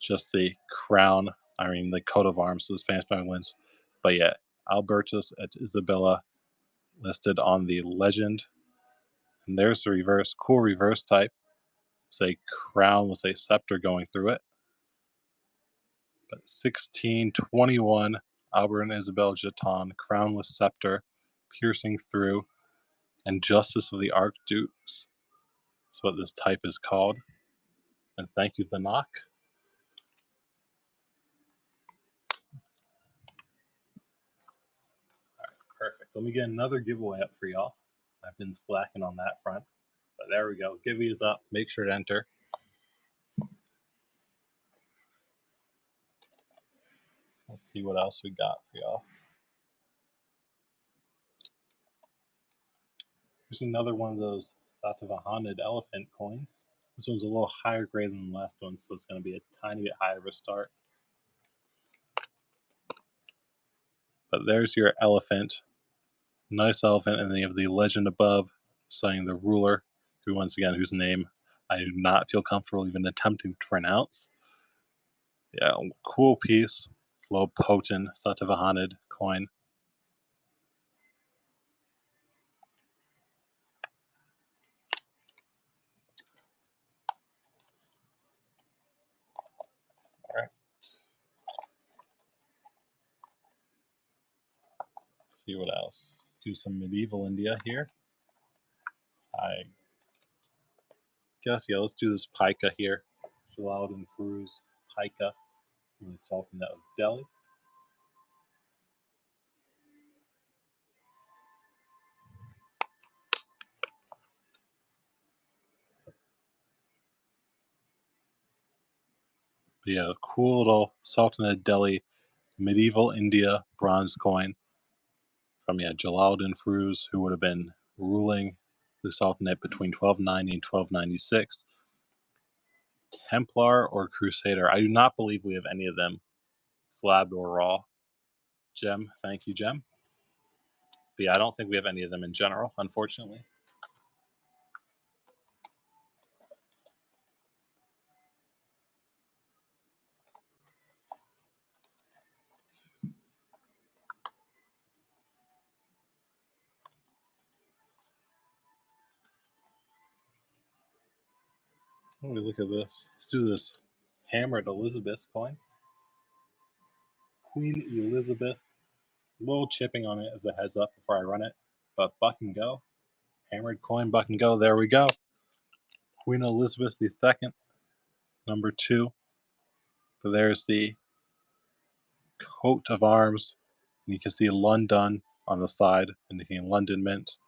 just the crown, the coat of arms of the Spanish Netherlands. But yeah, Albertus et Isabella listed on the legend. And there's the reverse, cool reverse type. It's a crown with a scepter going through it. But 1621, Albert and Isabel Jeton, crown with scepter, piercing through, and Justice of the Archdukes. That's what this type is called. And thank you, the knock. All right, perfect. Let me get another giveaway up for y'all. I've been slacking on that front. But there we go. Give is up. Make sure to enter. Let's see what else we got for y'all. Here's another one of those Satavahanid elephant coins. This one's a little higher grade than the last one, so it's going to be a tiny bit higher of a start. But there's your elephant. Nice elephant, and then you have the legend above saying the ruler, who once again, whose name I do not feel comfortable even attempting to pronounce. Yeah, cool piece. Low potent Satavahanid coin. All right. Let's see what else. Do some medieval India here. I guess, yeah, let's do this pica here. Jalauddin Firuz pica from the Sultanate of Delhi. But yeah, cool little Sultanate of Delhi medieval India bronze coin from Jalauddin Firuz, who would have been ruling the Sultanate between 1290 and 1296. Templar or Crusader. I do not believe we have any of them, slabbed or raw. Gem, thank you, Gem. But yeah, I don't think we have any of them in general, unfortunately. Oh, look at this. Let's do this hammered Elizabeth coin. Queen Elizabeth. A little chipping on it as a heads up before I run it. But buck and go. Hammered coin, buck and go. There we go. Queen Elizabeth II, number 2. But there's the coat of arms. And you can see London on the side, indicating London Mint.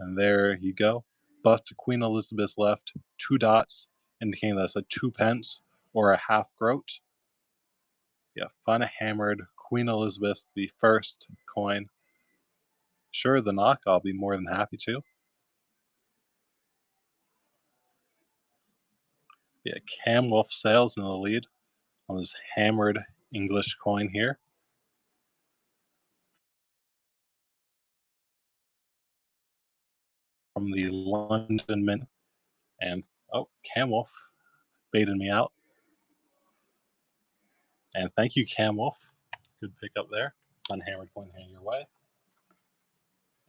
And there you go. Bust of Queen Elizabeth's left. 2 dots, indicating that's a 2 pence or a half groat. Yeah, fun hammered Queen Elizabeth the First coin. Sure, the knock, I'll be more than happy to. Yeah, Cam Wolf Sales in the lead on this hammered English coin here. From the London Mint. And, oh, Cam Wolf baited me out. And thank you, Cam Wolf. Good pickup there. Fun hammered coin heading your way.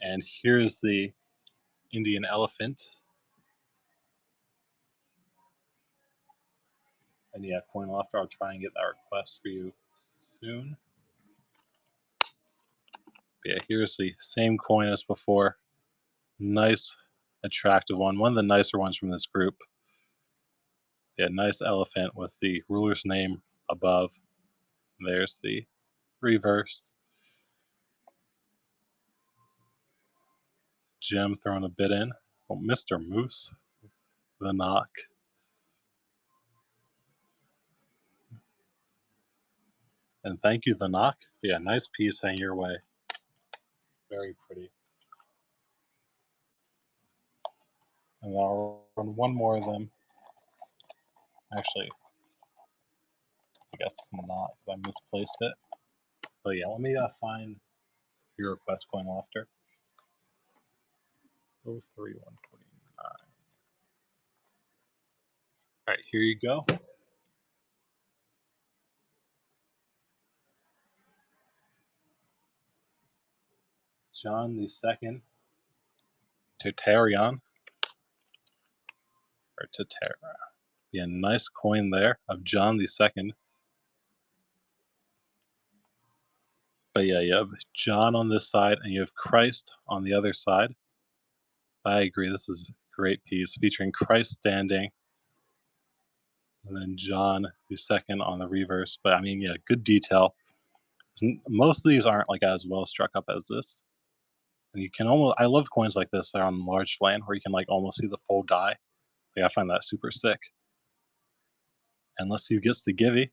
And here's the Indian elephant. And yeah, Coin Lofter, I'll try and get that request for you soon. But yeah, here's the same coin as before. Nice, attractive one. One of the nicer ones from this group. Yeah, nice elephant with the ruler's name above. There's the reverse. Jim throwing a bit in. Oh, Mr. Moose, the knock. And thank you, the knock. Yeah, nice piece hanging your way. Very pretty. And I'll run one more of them. Actually, I guess not, because I misplaced it. But yeah, let me find your request, Coin Lofter. 03149. All right, here you go. John the Second, Tutarion, or Tutera. Yeah, nice coin there of John the Second. But yeah, you have John on this side and you have Christ on the other side. I agree, this is a great piece featuring Christ standing and then John the Second on the reverse. But I mean, yeah, good detail. Most of these aren't like as well struck up as this. And you can almost, I love coins like this that are on large flan where you can like almost see the full die. Like I find that super sick. Unless you gets the givey.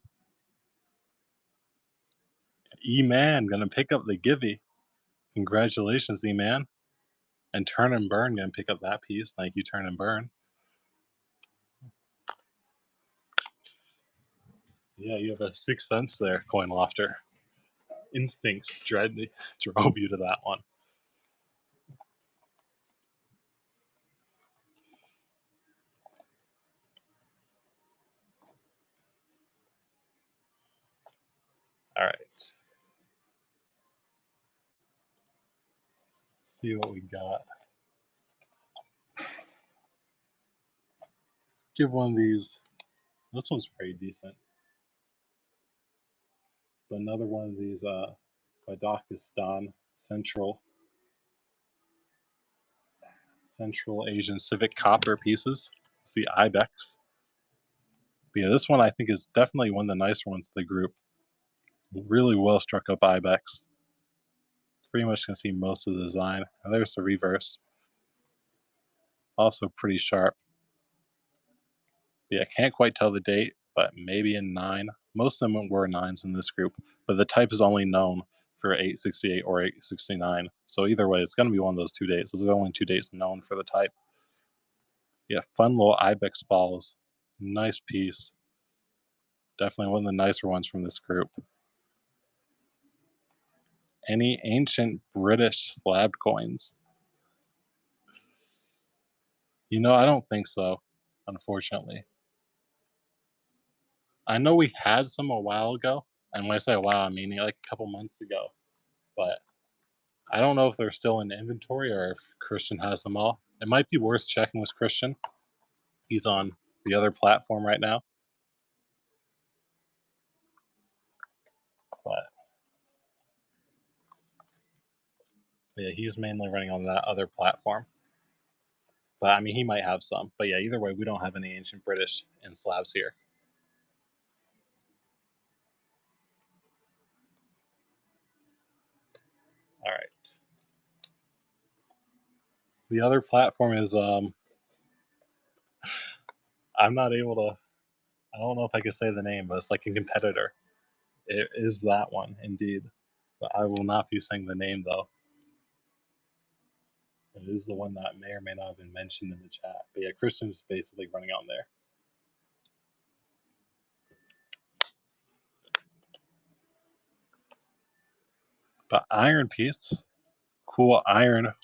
E-Man gonna pick up the givey. Congratulations, E-Man. And Turn and Burn gonna pick up that piece. Thank you, Turn and Burn. Yeah, you have a 6 cents there, Coin Lofter. Instincts drove you to that one. All right. See what we got. Let's give one of these. This one's pretty decent. But another one of these Kazakhstan Central Asian Civic Copper pieces. It's the Ibex. But yeah, this one I think is definitely one of the nicer ones of the group. Really well struck up Ibex. Pretty much can see most of the design. And there's the reverse. Also pretty sharp. Yeah, can't quite tell the date, but maybe in 9. Most of them were 9s in this group, but the type is only known for 868 or 869. So either way, it's going to be one of those 2 dates. There's only 2 dates known for the type. Yeah, fun little Ibex falls. Nice piece. Definitely one of the nicer ones from this group. Any ancient British slabbed coins? You know, I don't think so, unfortunately. I know we had some a while ago, and when I say a while, I mean like a couple months ago. But I don't know if they're still in inventory or if Christian has them all. It might be worth checking with Christian. He's on the other platform right now. But yeah, he's mainly running on that other platform. But I mean, he might have some. But yeah, either way, we don't have any ancient British in slabs here. All right. The other platform is I'm not able to. I don't know if I can say the name, but it's like a competitor. It is that one, indeed. But I will not be saying the name, though. It is the one that may or may not have been mentioned in the chat. But yeah, Christian's basically running on there. But Iron Piece, cool iron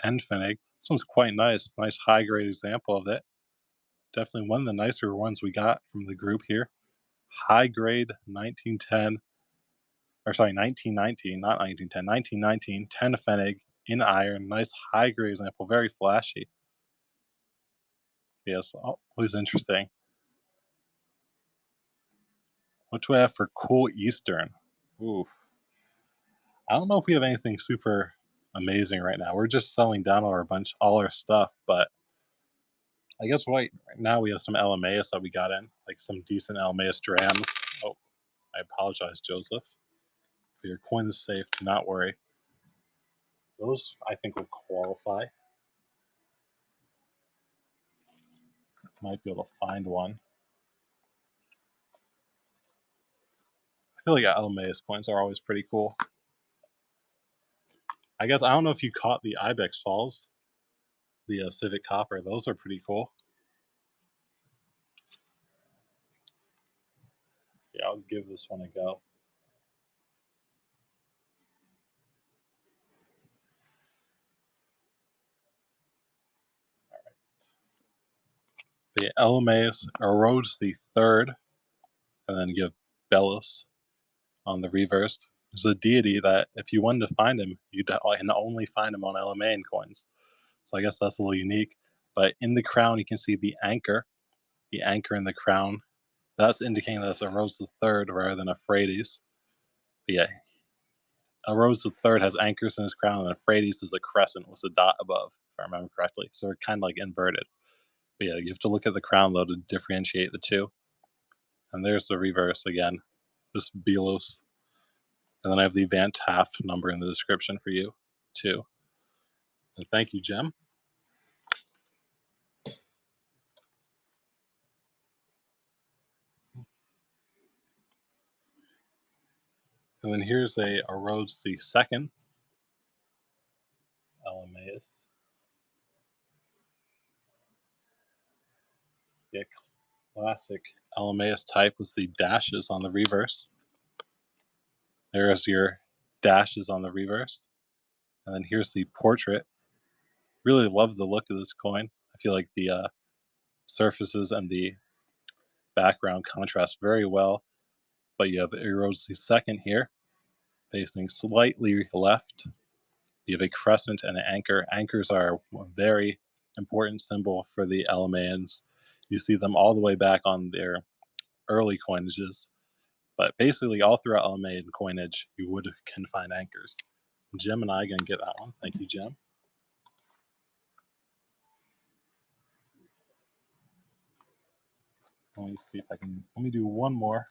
10 Finnig. This one's quite nice. Nice high grade example of it. Definitely one of the nicer ones we got from the group here. High grade 1910, or sorry, 1919, not 1910, 1919, 10 Pfennig in iron. Nice high grade example, very flashy. Yes, always interesting. What do we have for cool Eastern? Ooh. I don't know if we have anything super amazing right now. We're just selling down all our stuff, but I guess right now we have some LMAs that we got in, like some decent LMAs drams. Oh, I apologize, Joseph. But your coin is safe. Do not worry. Those I think would qualify. Might be able to find one. I feel like LMAs coins are always pretty cool. I guess I don't know if you caught the Ibex Falls, the Civic Copper. Those are pretty cool. Yeah, I'll give this one a go. The LMAs erodes the third, and then give Belos on the reversed. There's a deity that if you wanted to find him, you can only find him on LMA coins. So I guess that's a little unique. But in the crown, you can see the anchor in the crown. That's indicating that it's a Rose the Third rather than a Phrades. But yeah, a Rose the Third has anchors in his crown, and a Phrades is a crescent with a dot above, if I remember correctly. So they're kind of like inverted. But yeah, you have to look at the crown though to differentiate the two. And there's the reverse again, this Belos. And then I have the Van Taff number in the description for you, too. And thank you, Jem. And then here's a Rhodes the Second LMAs. Yeah, classic LMAs type with the dashes on the reverse. There's your dashes on the reverse. And then here's the portrait. Really love the look of this coin. I feel like the surfaces and the background contrast very well. But you have Rhodes the Second here, facing slightly left. You have a crescent and an anchor. Anchors are a very important symbol for the LMANs. You see them all the way back on their early coinages. But basically, all throughout LMA coinage, you can find anchors. Jim and I can get that one. Thank you, Jim. Let me see if I can. Let me do one more.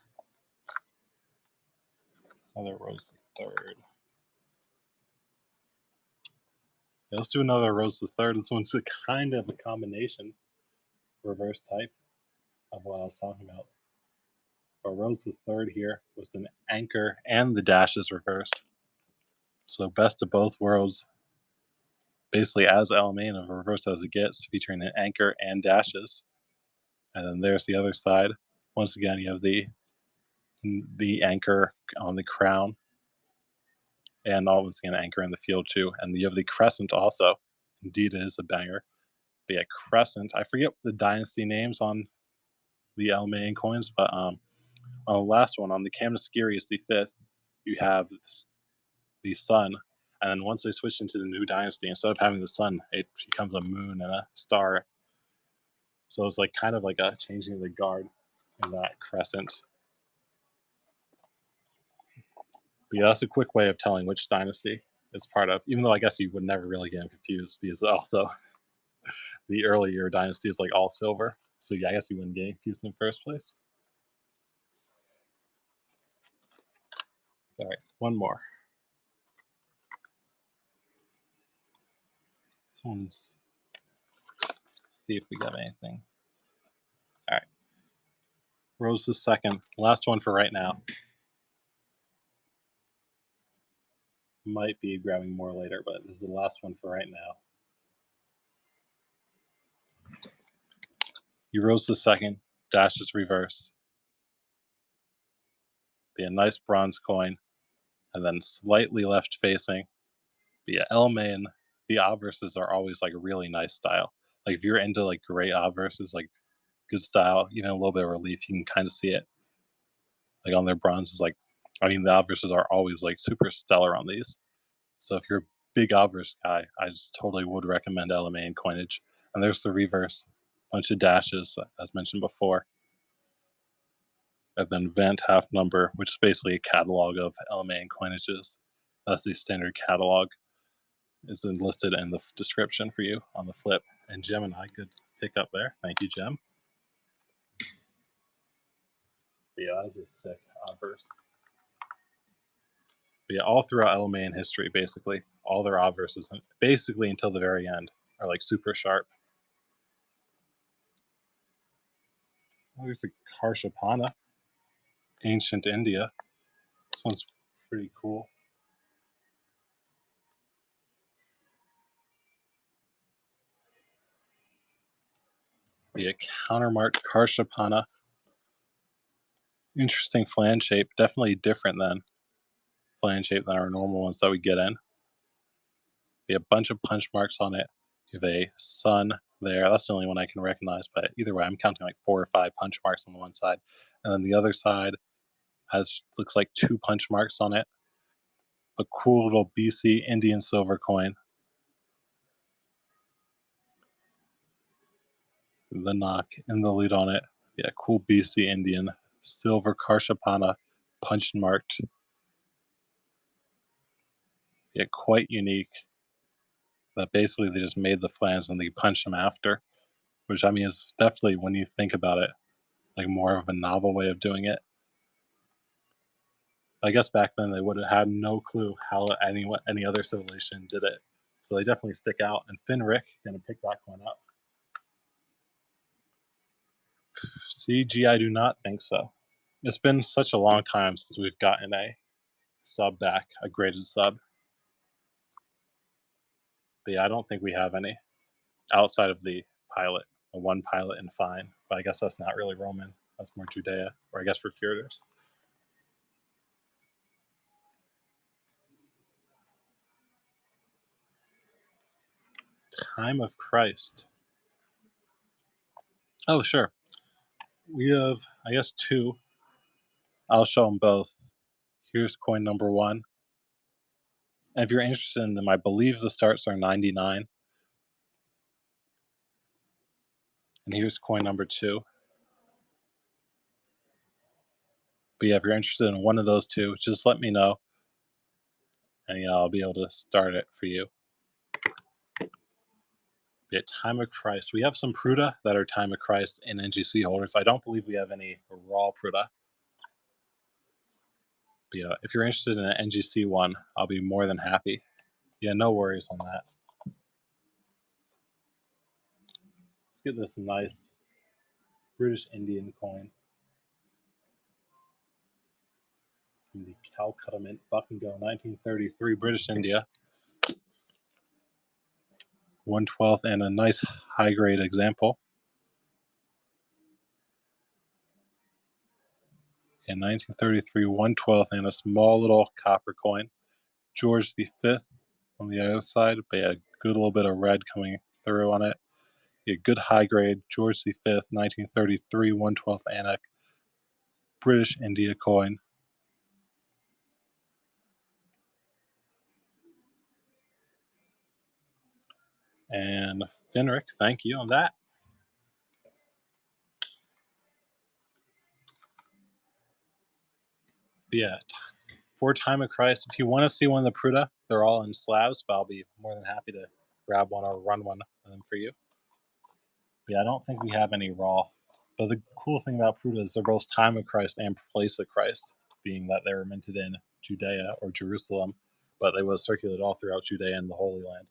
Another Rose the Third. Yeah, let's do another Rose the Third. This one's a kind of a combination, reverse type of what I was talking about. But Rose the Third here was an anchor and the dash is reversed. So best of both worlds, basically as LMA and reverse as it gets, featuring an anchor and dashes. And then there's the other side. Once again, you have the anchor on the crown, and once again anchor in the field too. And you have the crescent also. Indeed, it is a banger. But yeah, crescent. I forget the dynasty names on the LMA coins, but on the last one, on the Camnaskiri the fifth, you have the sun. And then once they switch into the new dynasty, instead of having the sun, it becomes a moon and a star. So it's like kind of like a changing the guard in that crescent. But yeah, that's a quick way of telling which dynasty it's part of, even though I guess you would never really get confused because also the earlier dynasty is like all silver. So yeah, I guess you wouldn't get confused in the first place. All right, one more. This one's, see if we got anything. All right. Rose the Second. Last one for right now. Might be grabbing more later, but this is the last one for right now. You rose the second, dash its reverse. Be a nice bronze coin, and then slightly left facing. Be a L main. The obverses are always like a really nice style. Like if you're into like great obverses, like good style, even a little bit of relief, you can kind of see it. Like on their bronzes, like I mean the obverses are always like super stellar on these. So if you're a big obverse guy, I just totally would recommend LMA coinage. And there's the reverse, bunch of dashes, as mentioned before. And then Vent half number, which is basically a catalog of LMA coinages. That's the standard catalog. Is enlisted in the description for you on the flip. And Gemini, good pick up there. Thank you, Gem. But yeah, that's a sick obverse. But yeah, all throughout LMA history, basically, all their obverses, basically until the very end, are like super sharp. Oh, there's a Karshapana, ancient India. This one's pretty cool. Be a countermarked Karshapana. Interesting flange shape, definitely different than flange shape than our normal ones that we get in. Be a bunch of punch marks on it. You have a sun there. That's the only one I can recognize, but either way, I'm counting like 4 or 5 punch marks on the one side. And then the other side has looks like 2 punch marks on it. A cool little BC Indian silver coin. The knock and the lead on it. Yeah, cool BC Indian silver Karshapana, punch marked. Yeah, quite unique. That basically they just made the flange and they punched them after, which I mean is definitely, when you think about it, like more of a novel way of doing it. I guess back then they would have had no clue how any other civilization did it, so they definitely stick out. And Finrick gonna pick that one up. CG, I do not think so. It's been such a long time since we've gotten a sub back, a graded sub. But yeah, I don't think we have any outside of the pilot, the one pilot in Fine. But I guess that's not really Roman. That's more Judea, or I guess for curators. Time of Christ. Oh, sure. We have, I guess, 2. I'll show them both. Here's coin number 1. And if you're interested in them, I believe the starts are 99. And here's coin number 2. But yeah, if you're interested in one of those 2, just let me know. And yeah, I'll be able to start it for you. Yeah, Time of Christ. We have some Pruta that are Time of Christ and NGC holders. I don't believe we have any raw Pruta. But yeah, if you're interested in an NGC one, I'll be more than happy. Yeah, no worries on that. Let's get this nice British Indian coin from the Calcutta Mint, Buck and Go, 1933, British India. 1/12 and a nice high grade example. In 1933, 1/12 and a small little copper coin. George V on the other side, but yeah, good little bit of red coming through on it. Yeah, good high grade George V, 1933, 1/12 annex, British India coin. And Finrick, thank you on that. But yeah, for Time of Christ, if you want to see one of the Pruta, they're all in slabs, but I'll be more than happy to grab one or run one of them for you. But yeah, I don't think we have any raw. But the cool thing about Pruta is they're both Time of Christ and Place of Christ, being that they were minted in Judea or Jerusalem, but they was circulated all throughout Judea and the Holy Land.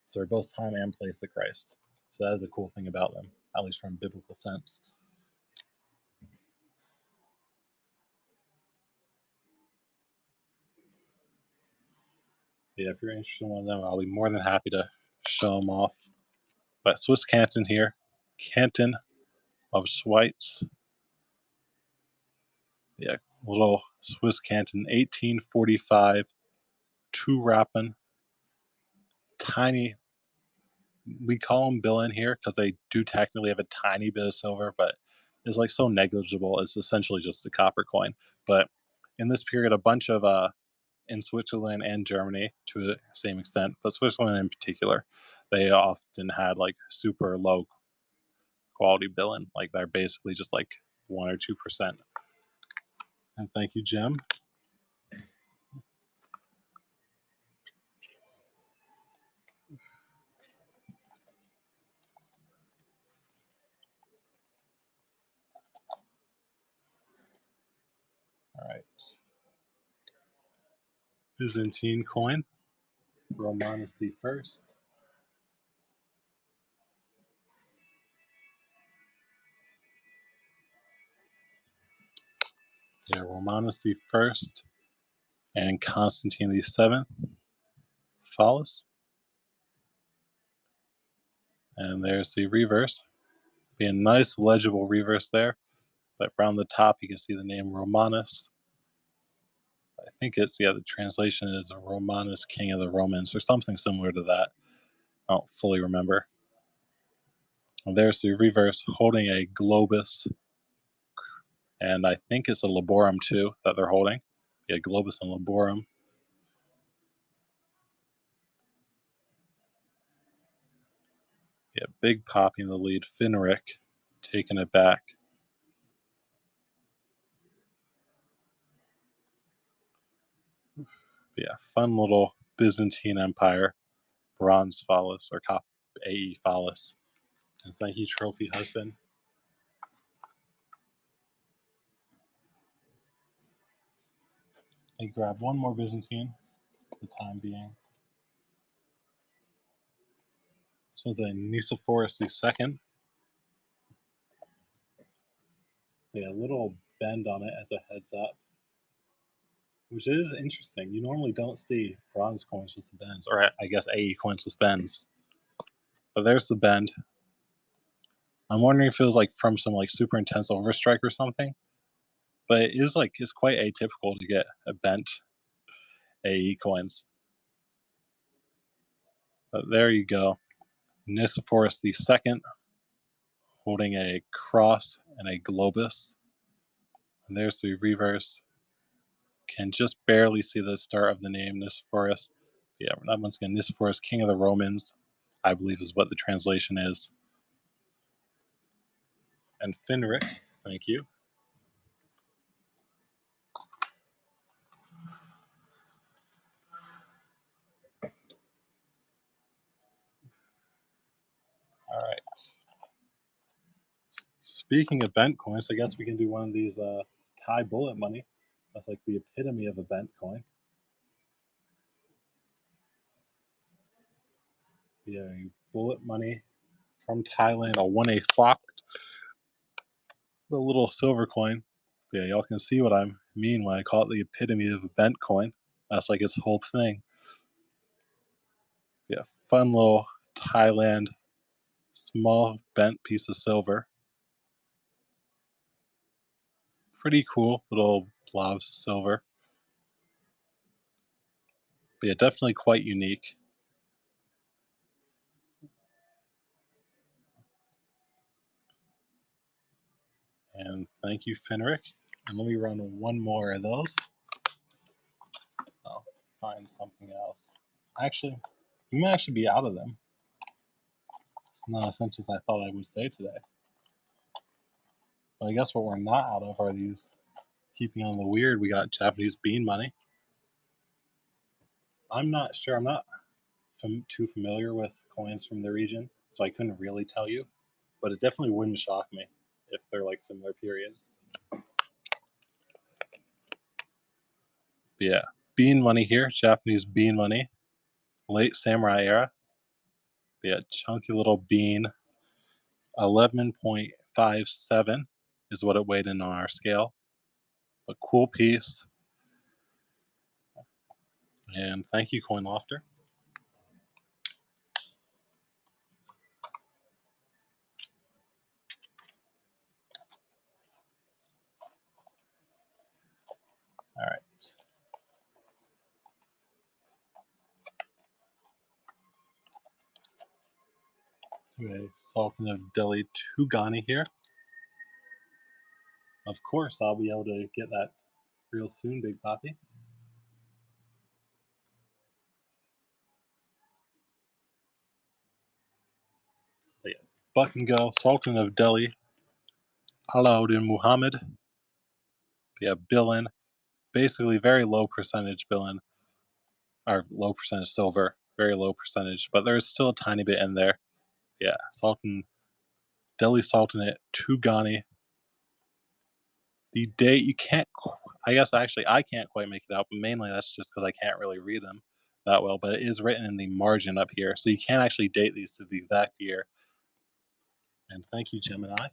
So they're both time and place of Christ. So that is a cool thing about them, at least from a biblical sense. Yeah, if you're interested in one of them, I'll be more than happy to show them off. But Swiss Canton here, Canton of Schweiz. Yeah, little Swiss Canton, 1845, two wrapping, tiny. We call them Billin here because they do technically have a tiny bit of silver, but it's like so negligible. It's essentially just a copper coin. But in this period, a bunch of in Switzerland and Germany to the same extent, but Switzerland in particular, they often had like super low quality Billin. Like they're basically just like 1 or 2%. And thank you, Jim. All right. Byzantine coin. Romanus the first. Yeah, Romanus the first and Constantine the seventh. Phallus. And there's the reverse. Be a nice legible reverse there. But around the top you can see the name Romanus. I think it's, yeah, the translation is Romanus, King of the Romans, or something similar to that. I don't fully remember. And there's the reverse holding a globus, and I think it's a laborum too that they're holding. Yeah, globus and laborum. Yeah, big poppy in the lead. Finric taking it back. But yeah, fun little Byzantine Empire. Bronze phallus or Cop AE phallus. And thank you, trophy husband. I grab one more Byzantine for the time being. This one's a Nicephorus II. Yeah, a little bend on it as a heads up, which is interesting. You normally don't see bronze coins with the bends, or I guess AE coins with bends. But there's the bend. I'm wondering if it was like from some like super intense overstrike or something. But it is like it's quite atypical to get a bent AE coins. But there you go. Nicephorus II holding a cross and a globus. And there's the reverse. Can just barely see the start of the name Nicephorus. Yeah, that one's again Nicephorus, King of the Romans, I believe is what the translation is. And Finric, thank you. All right. Speaking of bent coins, I guess we can do one of these Thai bullet money. That's like the epitome of a bent coin. Yeah, bullet money from Thailand, a 1A slot, the little silver coin. Yeah, y'all can see what I mean when I call it the epitome of a bent coin. That's like its whole thing. Yeah, fun little Thailand small bent piece of silver. Pretty cool little blobs of silver. But yeah, definitely quite unique. And thank you, Finric. And let me run one more of those. I'll find something else. Actually, we might actually be out of them. It's not as much as I thought I would say today. But I guess what we're not out of are these, keeping on the weird, we got Japanese bean money. I'm not sure. I'm not too familiar with coins from the region, so I couldn't really tell you. But it definitely wouldn't shock me if they're like similar periods. But yeah, bean money here, Japanese bean money, late samurai era. But yeah, chunky little bean, 11.57 is what it weighed in on our scale. A cool piece. And thank you, Coin Lofter. All right. Okay, Sultan of Delhi Tugani here. Of course, I'll be able to get that real soon, Big Poppy. But yeah, Buck and Go, Sultan of Delhi, Alauddin Muhammad. Yeah, Billin. Basically, very low percentage Billin, or low percentage silver, very low percentage, but there's still a tiny bit in there. Yeah, Delhi Sultanate, Tugani. The date you can't, I guess actually I can't quite make it out, but mainly that's just because I can't really read them that well. But it is written in the margin up here, so you can't actually date these to the exact year. And thank you, Gemini.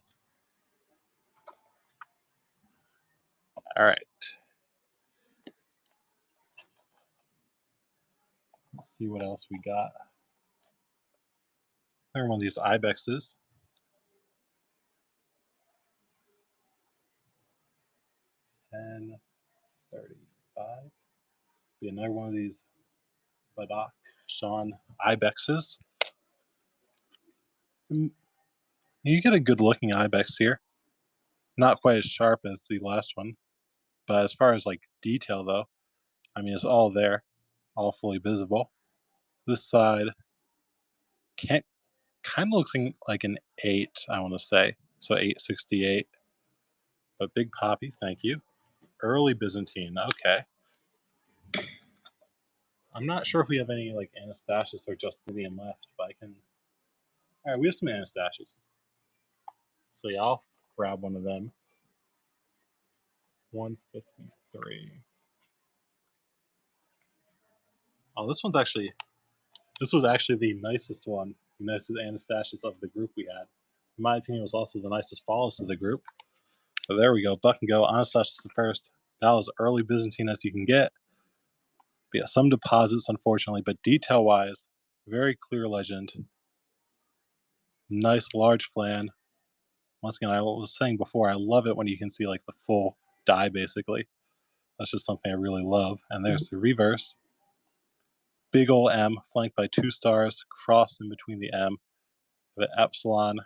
All right. Let's see what else we got. Another one of these ibexes. And 35. Be another one of these Badak Sean ibexes. You get a good looking ibex here. Not quite as sharp as the last one, but as far as like detail though, I mean it's all there, all fully visible. This side can't kind of looks like an 8, I want to say. So 868. But Big Poppy, thank you. Early Byzantine, okay. I'm not sure if we have any like Anastasius or Justinian left, but I can. All right, we have some Anastasius. So yeah, I'll grab one of them. 153. Oh, this was actually the nicest one, the nicest Anastasius of the group we had. In my opinion, it was also the nicest Follis of the group. So there we go, Buck and Go, Anastasius the first. That was early Byzantine as you can get. But yeah, some deposits, unfortunately, but detail-wise, very clear legend. Nice large flan. Once again, I was saying before, I love it when you can see like the full die, basically. That's just something I really love. And there's the reverse. Big ol' M, flanked by 2 stars, crossed in between the M. The epsilon,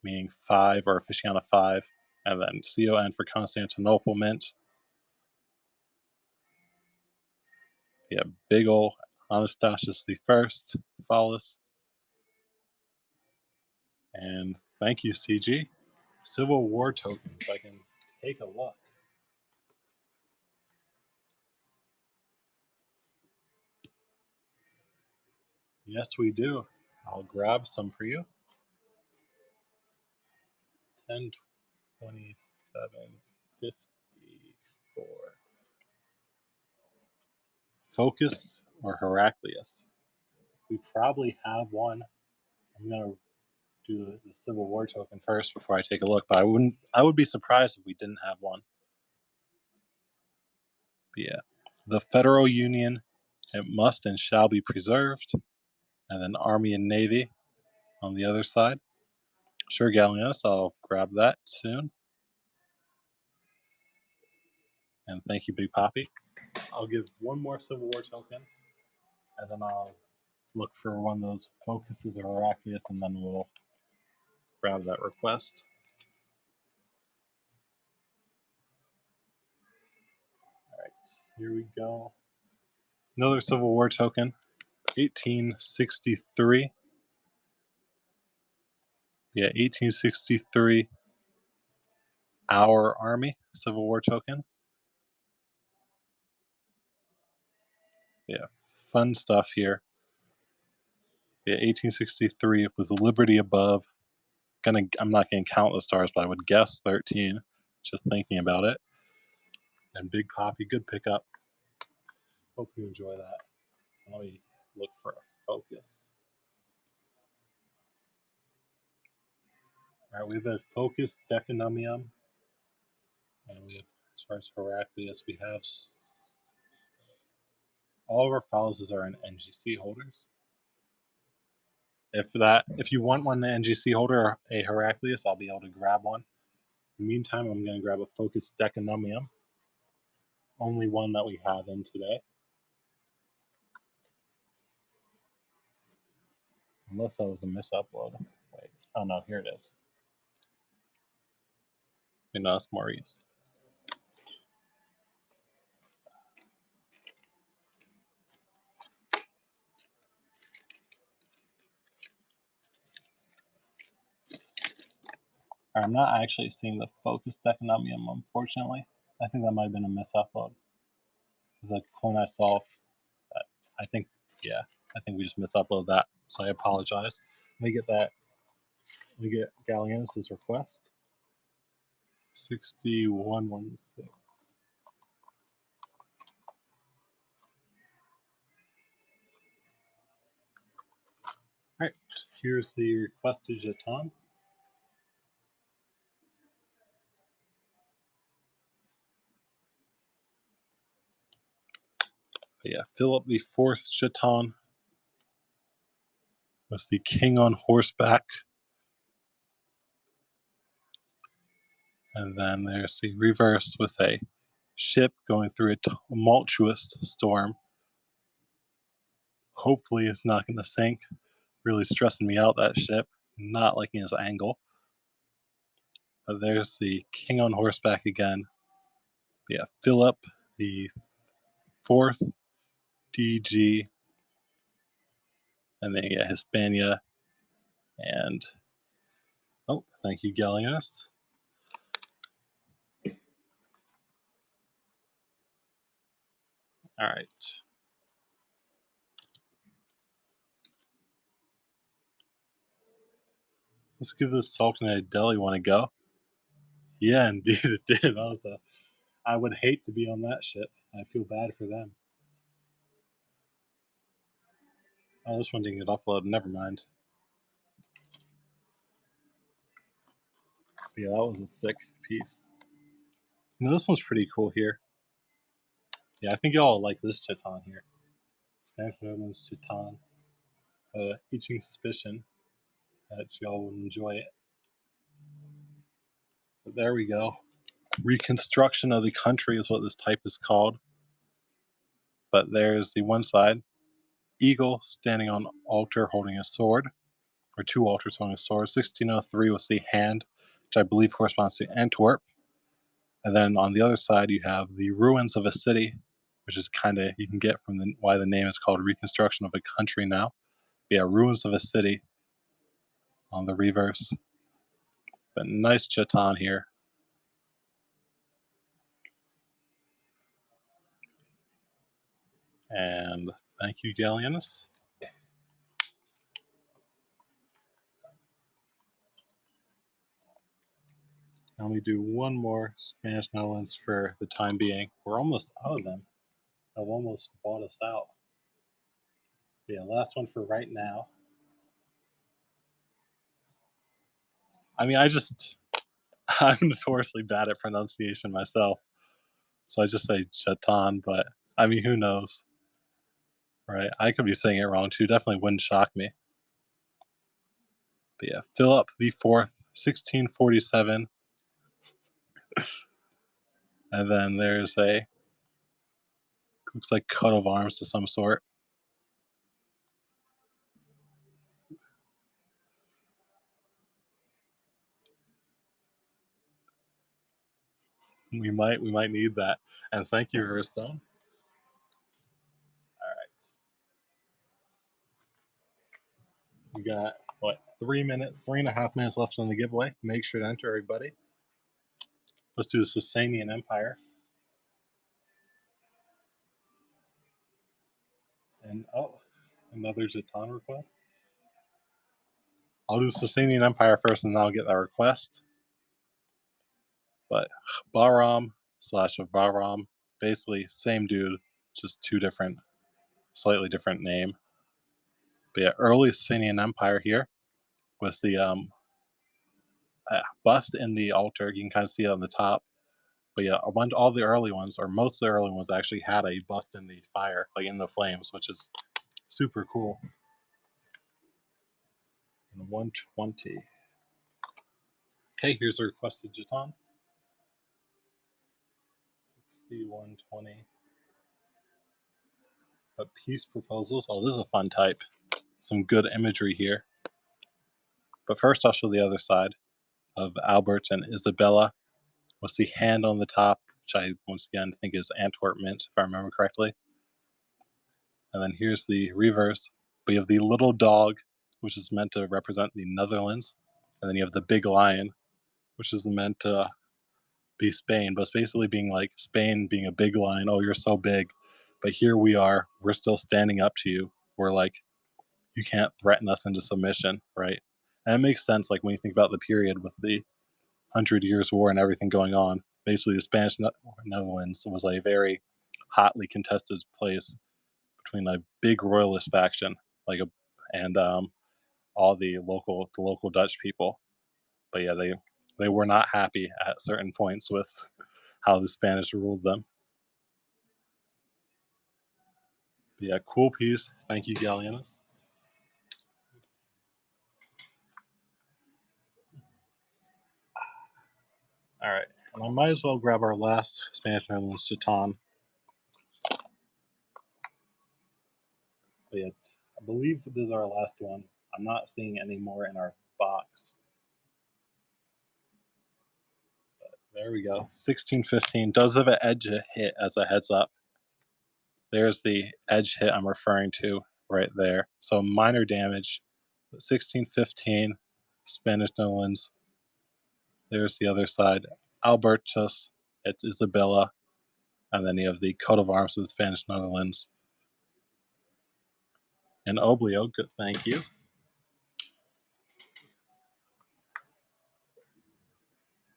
meaning 5 or Officiana 5. And then CON for Constantinople Mint. Yeah, big ol' Anastasius the First, Follis. And thank you, CG. Civil War tokens. I can take a look. Yes, we do. I'll grab some for you. 10, 27, 54. Focus or Heraclius? We probably have one. I'm gonna do the Civil War token first before I take a look, but I would be surprised if we didn't have one. But yeah. The Federal Union, it must and shall be preserved. And then Army and Navy on the other side. Sure, Gallienus, I'll grab that soon. And thank you, Big Poppy. I'll give one more Civil War token, and then I'll look for one of those focuses or Heraclius, and then we'll grab that request. All right, here we go. Another Civil War token, 1863. Yeah, 1863. Our Army Civil War token. Yeah, fun stuff here. Yeah, 1863 with Liberty above. I'm not gonna count the stars, but I would guess 13. Just thinking about it. And Big Poppy, good pickup. Hope you enjoy that. Let me look for a focus. All right, we have a focus Deconomium, and we have, as far as Heraclius, we have. All of our files are in NGC holders. If you want one NGC holder or a Heraclius, I'll be able to grab one. In the meantime, I'm going to grab a Focus Deconomium. Only one that we have in today. Unless that was a misupload. Wait. Oh no, here it is. No, it's Maurice. I'm not actually seeing the Focus Deconomium, unfortunately. I think that might have been a misupload. The clone I saw, I think we just misuploaded that, so I apologize. Let me get that. Let me get Gallienus' request. 6116. Alright, here's the requested Jeton. But yeah, fill up the fourth Jeton with the king on horseback. And then there's the reverse with a ship going through a tumultuous storm. Hopefully it's not going to sink. Really stressing me out, that ship. Not liking his angle. But there's the king on horseback again. But yeah, fill up the fourth DG. And then you get Hispania. And, oh, thank you, Gallienus. All right. Let's give this Sultanate Delhi one a go. Yeah, indeed it did. I would hate to be on that ship. I feel bad for them. Oh, this one didn't get uploaded. Never mind. But yeah, that was a sick piece. This one's pretty cool here. Yeah, I think y'all like this Chiton here. Spanish Netherlands Chiton. Itching suspicion that y'all would enjoy it. But there we go. Reconstruction of the country is what this type is called. But there's the one side. Eagle standing on altar holding a sword. Or two altars holding a sword. 1603 was the hand, which I believe corresponds to Antwerp. And then on the other side, you have the ruins of a city, which is kind of, you can get from why the name is called Reconstruction of a Country now. But yeah, ruins of a city on the reverse. But nice Chiton here. And thank you, Gallienus. Now we do one more Spanish Netherlands for the time being. We're almost out of them. I've almost bought us out. But yeah, last one for right now. I mean, I'm notoriously bad at pronunciation myself. So I just say Chiton, but I mean, who knows? Right? I could be saying it wrong too. Definitely wouldn't shock me. But yeah, fill up the fourth, 1647. And then there's a, looks like coat of arms of some sort. We might need that. And thank you, Hearthstone. All right. We got, what, 3.5 minutes left on the giveaway. Make sure to enter, everybody. Let's do the Sasanian Empire. And, oh, another Jeton request. I'll do the Sasanian Empire first, and then I'll get that request. But Bahram / Bahram, basically same dude, just two different, slightly different name. But yeah, early Sasanian Empire here with the bust in the altar. You can kind of see it on the top. But yeah, all the early ones, or most of the early ones, actually had a bust in the fire, like in the flames, which is super cool. And 120. Okay, here's a requested Jeton. 60, 120. But peace proposals. Oh, this is a fun type. Some good imagery here. But first, I'll show the other side of Albert and Isabella with the hand on the top, which I once again think is Antwerp mint, if I remember correctly. And then here's the reverse. But you have the little dog, which is meant to represent the Netherlands. And then you have the big lion, which is meant to be Spain. But it's basically being like Spain being a big lion. Oh, you're so big. But here we are. We're still standing up to you. We're like, you can't threaten us into submission, right? And it makes sense, like when you think about the period with the 100 Years' War and everything going on. Basically, the Spanish Netherlands was a very hotly contested place between a big royalist faction, like and all the local Dutch people. But yeah, they were not happy at certain points with how the Spanish ruled them. But yeah, cool piece. Thank you, Gallienus. All right, and I might as well grab our last Spanish Netherlands Chiton. But yeah, I believe this is our last one. I'm not seeing any more in our box. There we go. 1615 does have an edge hit as a heads up. There's the edge hit I'm referring to right there. So minor damage. 1615, Spanish Netherlands. There's the other side. Albertus, it's Isabella. And then you have the coat of arms of the Spanish Netherlands. And Oblio, good, thank you.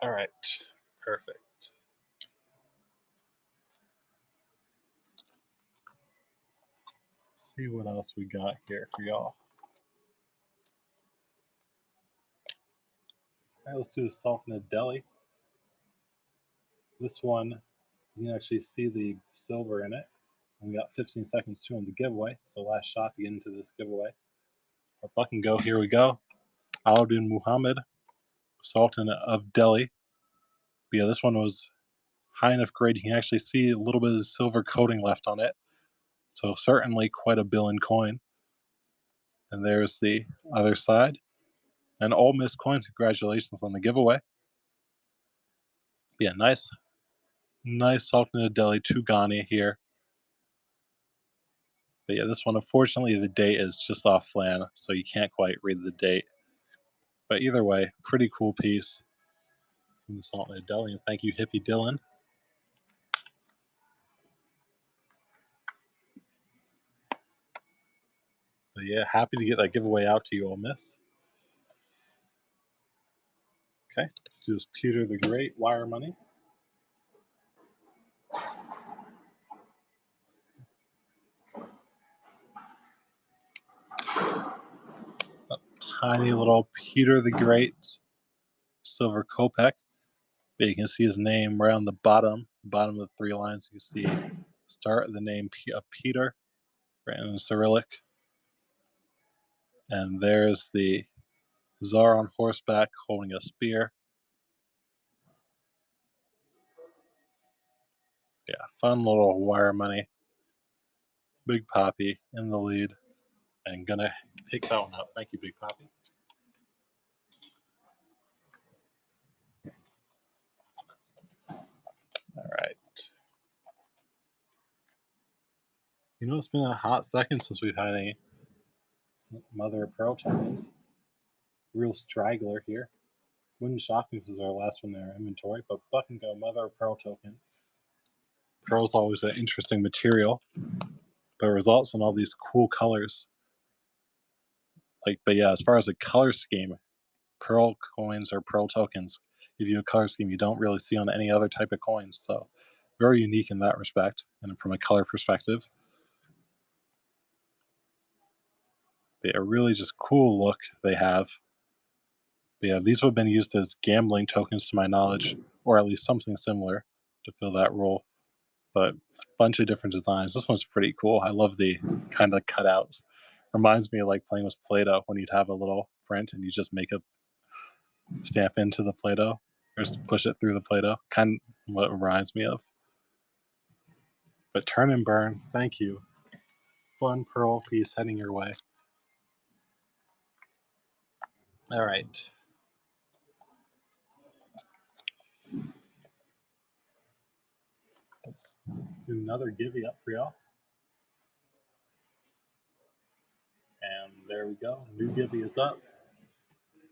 All right, perfect. Let's see what else we got here for y'all. All right, let's do the Sultan of Delhi. This one, you can actually see the silver in it. And we got 15 seconds to in the giveaway. So last shot to get into this giveaway. Our fucking go. Here we go. Alauddin Muhammad, Sultan of Delhi. But yeah, this one was high enough grade. You can actually see a little bit of silver coating left on it. So certainly quite a bill and coin. And there's the other side. And all missed coins. Congratulations on the giveaway. Yeah, nice Sultan of Delhi to Ghani here. But yeah, this one, unfortunately, the date is just off flan, so you can't quite read the date. But either way, pretty cool piece from the Sultan of Delhi. And thank you, Hippie Dylan. But yeah, happy to get that giveaway out to you, Ole Miss. Okay, let's do this Peter the Great wire money. A tiny little Peter the Great silver Kopeck. But you can see his name right on the bottom of the 3 lines. You see start of the name of Peter, right in Cyrillic. And there's the Tsar on horseback holding a spear. Yeah, fun little wire money. Big Poppy in the lead. And gonna pick that one up. Thank you, Big Poppy. All right. You know, it's been a hot second since we've had any mother of pearl tokens. Real straggler here. Wouldn't shock me if this is our last one in our inventory, but Buck and Go mother of pearl token. Pearl's always an interesting material, but it results in all these cool colors. Like, but yeah, as far as a color scheme, pearl coins or pearl tokens give you a color scheme you don't really see on any other type of coins. So very unique in that respect, and from a color perspective. But a really just cool look they have. But yeah, these would have been used as gambling tokens to my knowledge, or at least something similar. to fill that role. But a bunch of different designs. This one's pretty cool. I love the kind of cutouts. Reminds me of like playing with Play-Doh when you'd have a little print and you just make a stamp into the Play-Doh or just push it through the Play-Doh. Kind of what it reminds me of. But turn and burn, thank you. Fun pearl piece heading your way. All right. Let's do another givey up for y'all. And there we go. New givey is up.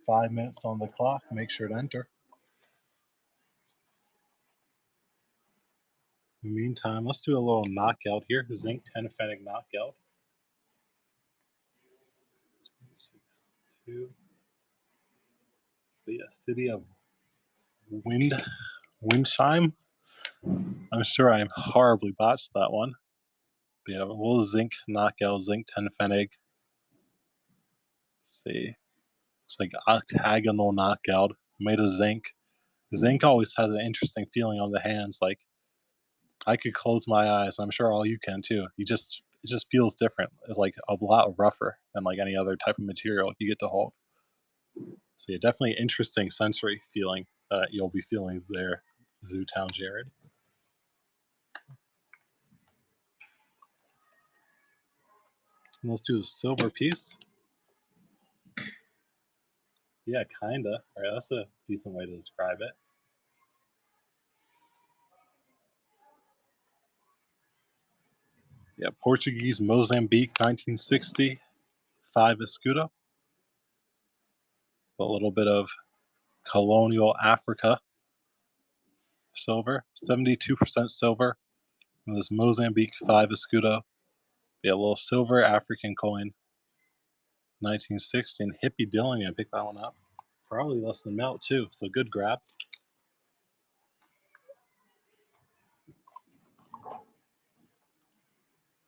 5 minutes on the clock. Make sure to enter. In the meantime, let's do a little knockout here. Zinc 10 Fennec knockout. 262. The city of Windshime. I'm sure I horribly botched that one. But yeah, a little zinc knockout, zinc 10 Fennec. Let's see. It's like octagonal knockout made of zinc. Zinc always has an interesting feeling on the hands. Like I could close my eyes. I'm sure all you can too. It just feels different. It's like a lot rougher than like any other type of material you get to hold. So yeah, definitely interesting sensory feeling you'll be feeling there, Zootown Jared. And let's do the silver piece. Yeah, kinda. All right, that's a decent way to describe it. Yeah, Portuguese Mozambique 1960, 5 escudo. A little bit of colonial Africa silver, 72% silver. And this Mozambique 5 escudo. Yeah, a little silver African coin, 1960. And Hippie Dylan, I picked that one up. Probably less than melt too, so good grab.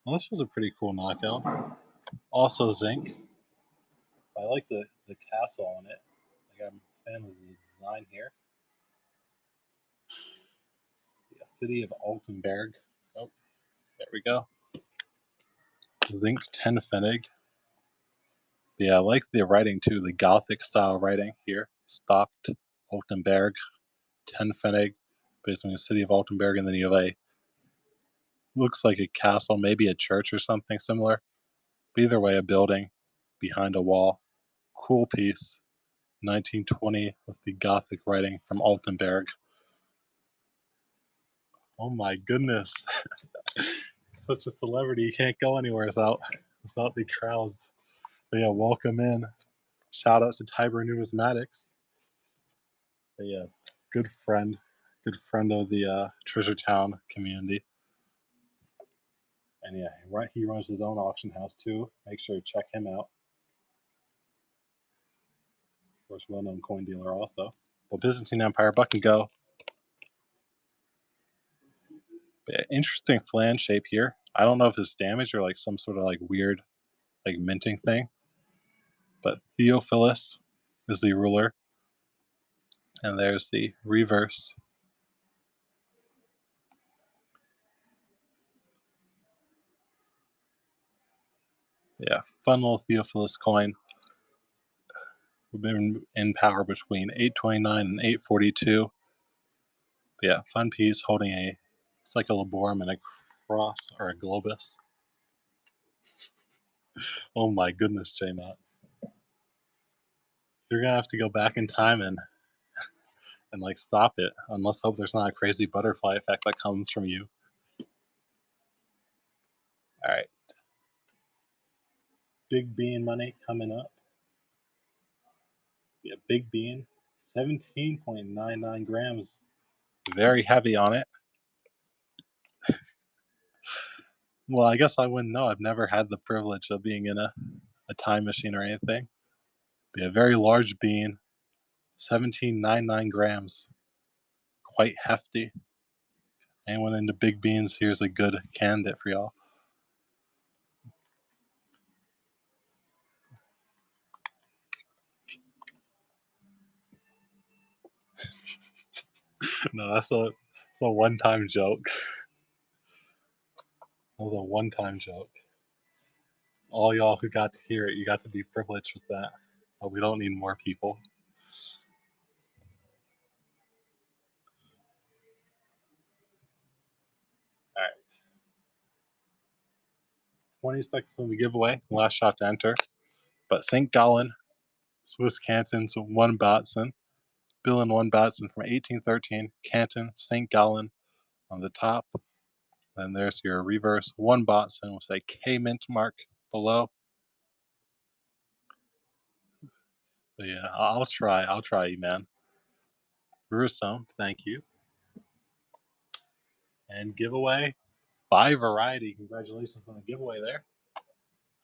Well, this was a pretty cool knockout. Also zinc. I like the castle on it. Like I'm a fan of the design here. The city of Altenberg. Oh, there we go. Zinc 10 Fennec. Yeah, I like the writing too, the Gothic style writing here. Stocked Altenberg, 10 Fennec, based on the city of Altenberg, and then you have a looks like a castle, maybe a church or something similar. But either way, a building behind a wall. Cool piece. 1920 with the Gothic writing from Altenberg. Oh my goodness. Such a celebrity. You can't go anywhere without the crowds. But yeah, welcome in. Shout out to Tiber Numismatics. But yeah, good friend of the Treasure Town community. And yeah, he runs his own auction house too. Make sure to check him out. Of course, well-known coin dealer also. But Byzantine Empire, buck and go. But yeah, interesting flange shape here. I don't know if it's damaged or like some sort of like weird like minting thing. But Theophilus is the ruler. And there's the reverse. Yeah, fun little Theophilus coin. We've been in power between 829 and 842. But yeah, fun piece holding it's like a laborum and a cross or a globus. Oh my goodness, J-Mots. You're gonna have to go back in time and like stop it. Unless hope there's not a crazy butterfly effect that comes from you. Alright. Big bean money coming up. Yeah, big bean. 17.99 grams. Very heavy on it. Well, I guess I wouldn't know. I've never had the privilege of being in a time machine or anything. But yeah, very large bean. 17.99 grams. Quite hefty. Anyone into big beans, here's a good candidate for y'all. No, that's It's a one-time joke. That was a one-time joke. All y'all who got to hear it, you got to be privileged with that. But we don't need more people. All right. 20 seconds in the giveaway. Last shot to enter. But St. Gallen, Swiss cantons, one Batson. Bill and one Batson from 1813. Canton, St. Gallen on the top. Then there's your reverse one Batson with a K mint mark below. But yeah, I'll try you, man. Gruesome, thank you. And giveaway by variety. Congratulations on the giveaway there.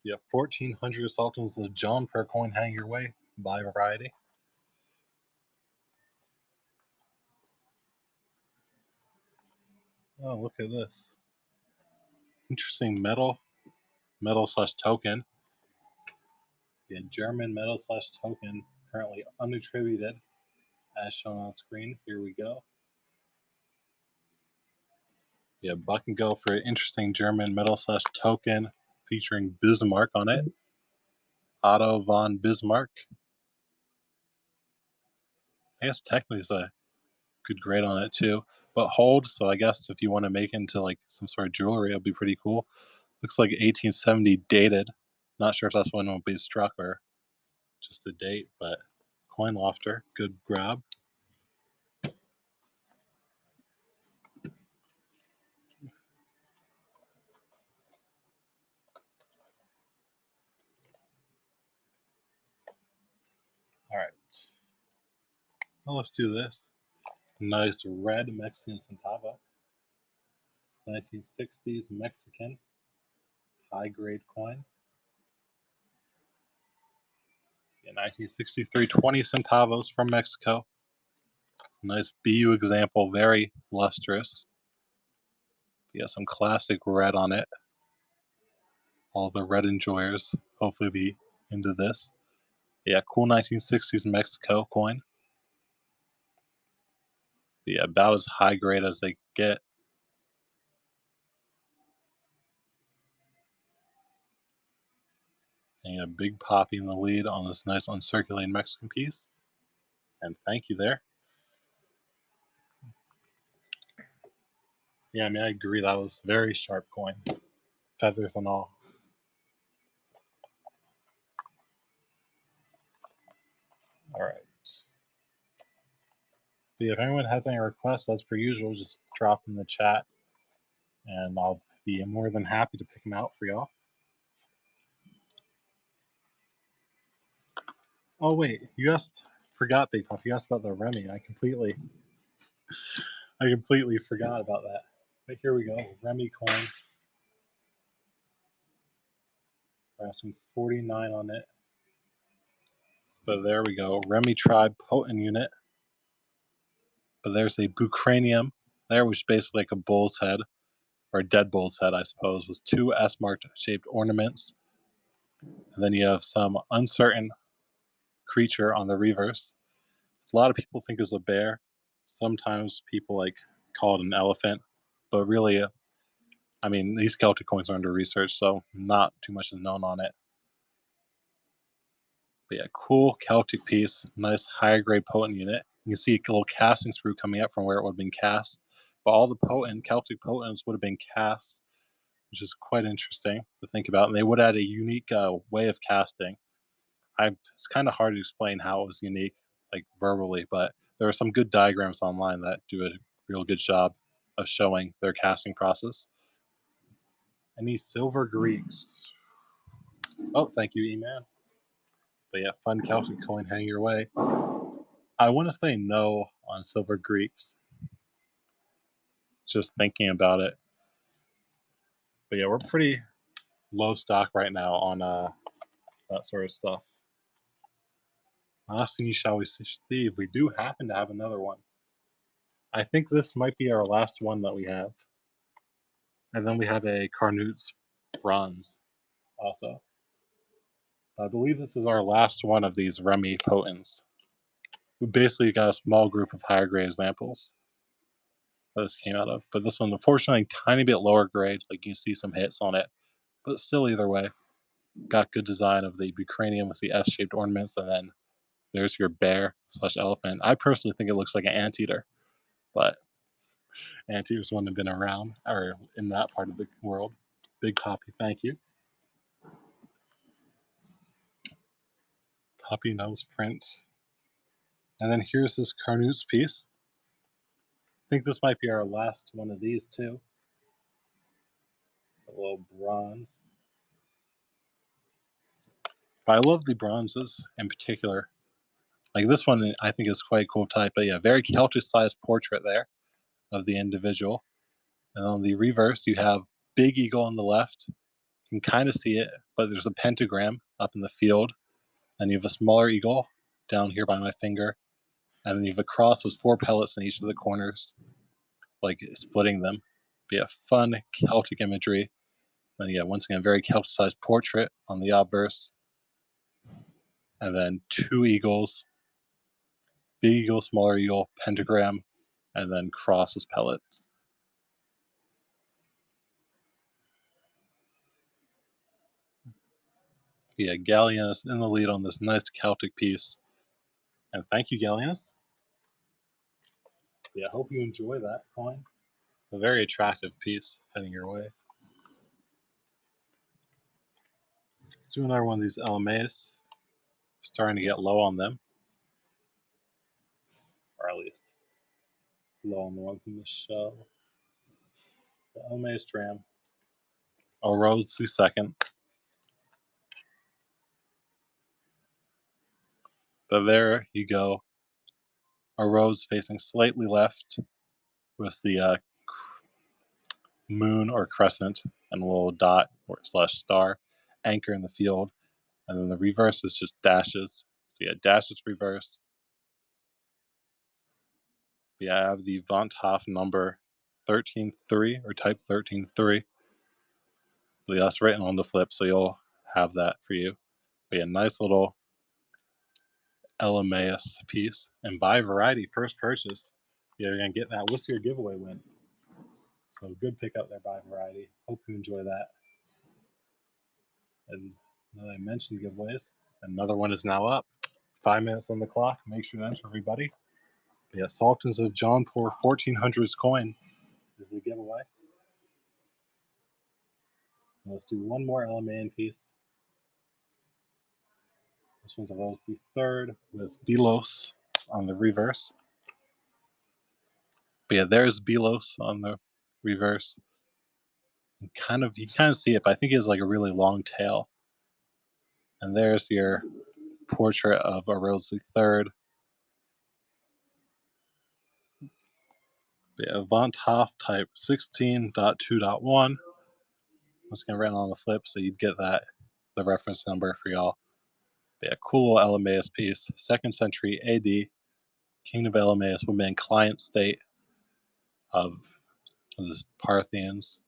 You have 1,400 Sultans of John per coin hang your way by variety. Oh, look at this. Interesting metal slash token. Yeah, German metal slash token, currently unattributed, as shown on screen. Here we go. Yeah, buck and go for an interesting German metal slash token featuring Bismarck on it. Otto von Bismarck. I guess technically it's a good grade on it too, but hold. So I guess if you want to make it into like some sort of jewelry, it'll be pretty cool. Looks like 1870 dated. Not sure if that's when it will be struck or just the date, but coin lofter, good grab. All right, well, let's do this. Nice red Mexican centavo, 1960s Mexican high grade coin. Yeah, 1963 20 centavos from Mexico. Nice BU example, very lustrous. Yeah, some classic red on it. All the red enjoyers hopefully be into this. Yeah, cool 1960s Mexico coin. Yeah, about as high grade as they get. And a big poppy in the lead on this nice uncirculated Mexican piece. And thank you there. Yeah, I mean, I agree. That was very sharp coin. Feathers and all. All right. But if anyone has any requests, as per usual, just drop in the chat. And I'll be more than happy to pick them out for y'all. Oh, wait. You forgot, Big Puff. You asked about the Remy. I completely forgot about that. But here we go. Remy coin. We're asking 49 on it. But there we go. Remy Tribe potent unit. But there's a bucranium there, which is basically like a bull's head, or a dead bull's head, I suppose, with two S-marked shaped ornaments. And then you have some uncertain creature on the reverse. A lot of people think it's a bear. Sometimes people like call it an elephant, but really, I mean, these Celtic coins are under research, so not too much is known on it. But yeah, cool Celtic piece, nice higher grade potent unit. You can see a little casting screw coming up from where it would have been cast. But all the Celtic potents would have been cast, which is quite interesting to think about. And they would add a unique way of casting. It's kind of hard to explain how it was unique, like verbally, but there are some good diagrams online that do a real good job of showing their casting process. Any silver Greeks? Oh, thank you, E-Man. But yeah, fun Celtic coin hang your way. I want to say no on silver Greeks. Just thinking about it. But yeah, we're pretty low stock right now on that sort of stuff. Asking you, shall we see if we do happen to have another one? I think this might be our last one that we have. And then we have a Carnut's bronze also. I believe this is our last one of these Remy potents. We basically got a small group of higher grade examples. that this came out of. But this one, unfortunately, tiny bit lower grade. Like you can see some hits on it, but still, either way, got good design of the Bucranium with the S-shaped ornaments, and then there's your bear/elephant. I personally think it looks like an anteater, but anteaters wouldn't have been around or in that part of the world. Big copy, thank you. Puppy nose print. And then here's this Carnutes piece. I think this might be our last one of these too. A little bronze. But I love the bronzes in particular. Like this one, I think is quite cool type. But yeah, very Celtic-sized portrait there of the individual. And on the reverse, you have big eagle on the left. You can kind of see it, but there's a pentagram up in the field. And you have a smaller eagle down here by my finger. And then you have a cross with 4 pellets in each of the corners, like splitting them. Be a fun Celtic imagery. And yeah, once again, very Celtic-sized portrait on the obverse. And then 2 eagles, big eagle, smaller eagle, pentagram, and then cross with pellets. Yeah, Gallienus in the lead on this nice Celtic piece. And thank you, Gallienus. Yeah, I hope you enjoy that coin. A very attractive piece heading your way. Let's do another one of these LMAs. Starting to get low on them. Or at least low on the ones in the show. The LMA's Dram. Oh, Rose to second. But there you go. A rose facing slightly left with the moon or crescent and a little dot or slash star anchor in the field. And then the reverse is just dashes. So yeah, dashes reverse. Yeah, I have the Von Hoff number 13.3 or type 13.3. But yeah, that's written on the flip, so you'll have that for you. But yeah, nice little LMAS piece. And by variety, first purchase. Yeah, you're going to get that. What's your giveaway win? So good pick up there by variety. Hope you enjoy that. And now that I mentioned giveaways, another one is now up. 5 minutes on the clock. Make sure to enter, everybody. But yeah, Sultans of Jaunpur 1400s coin is the giveaway. And let's do one more LMAN piece. This one's a Rose third with Belos on the reverse. But yeah, there's Belos on the reverse. And you can kind of see it, but I think it has like a really long tail. And there's your portrait of a Rose third. Yeah, Von Hoff type 16.2.1. It's going to run on the flip, so you'd get that, the reference number for y'all. But yeah, cool little LMAS piece. 2nd century AD. King of LMAS would be in client state of the Parthians.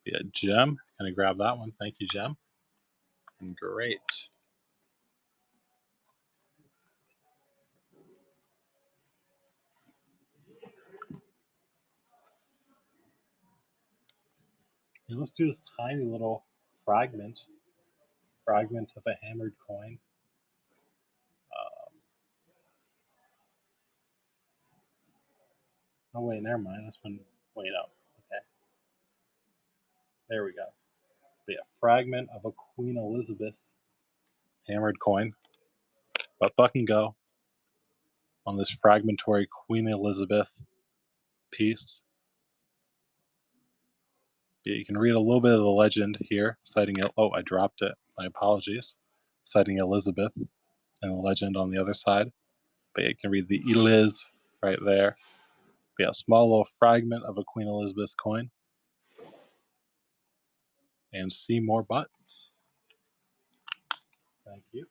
Yeah, Gem. Gonna grab that one. Thank you, Gem. And great. And let's do this tiny little fragment of a hammered coin. Oh wait, never mind. This one. Wait, no. Okay. There we go. But yeah, fragment of a Queen Elizabeth hammered coin. But buck and go on this fragmentary Queen Elizabeth piece. You can read a little bit of the legend here, citing it. Oh, I dropped it. My apologies. Citing Elizabeth and the legend on the other side. But you can read the Eliz right there. But yeah, small little fragment of a Queen Elizabeth coin. And see more buttons. Thank you.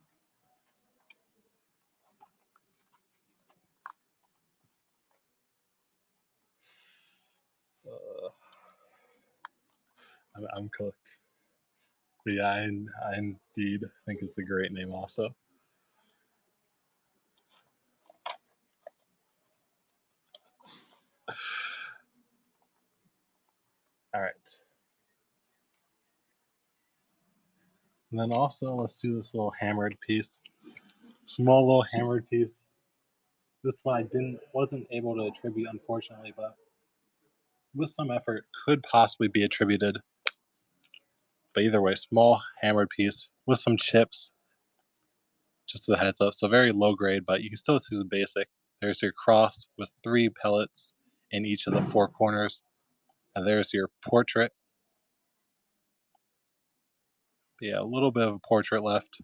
I'm cooked. But yeah, I indeed think it's a great name also. All right. And then also, let's do this little hammered piece. Small little hammered piece. This one I wasn't able to attribute, unfortunately, but with some effort could possibly be attributed. But either way, small hammered piece with some chips. Just as a heads up, so very low grade, but you can still see the basic. There's your cross with 3 pellets in each of the 4 corners. And there's your portrait. Yeah, a little bit of a portrait left.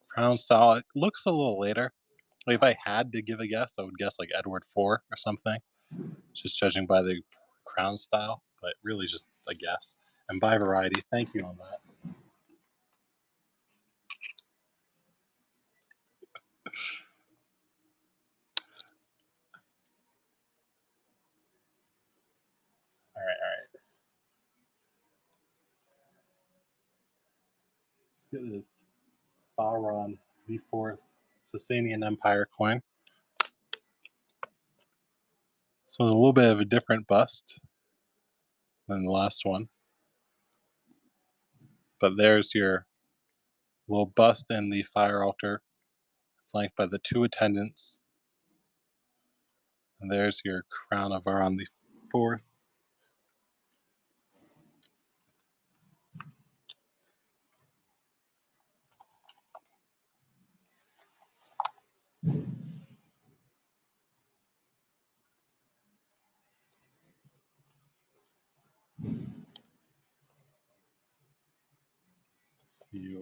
Crown style. It looks a little later. Like if I had to give a guess, I would guess like Edward IV or something, just judging by the crown style, but really just a guess. And by variety, thank you on that. All right, all right. Let's get this Balron the Fourth Sasanian Empire coin. So a little bit of a different bust than the last one. But there's your little bust in the fire altar, flanked by the 2 attendants. And there's your crown of Varon the Fourth. Let's see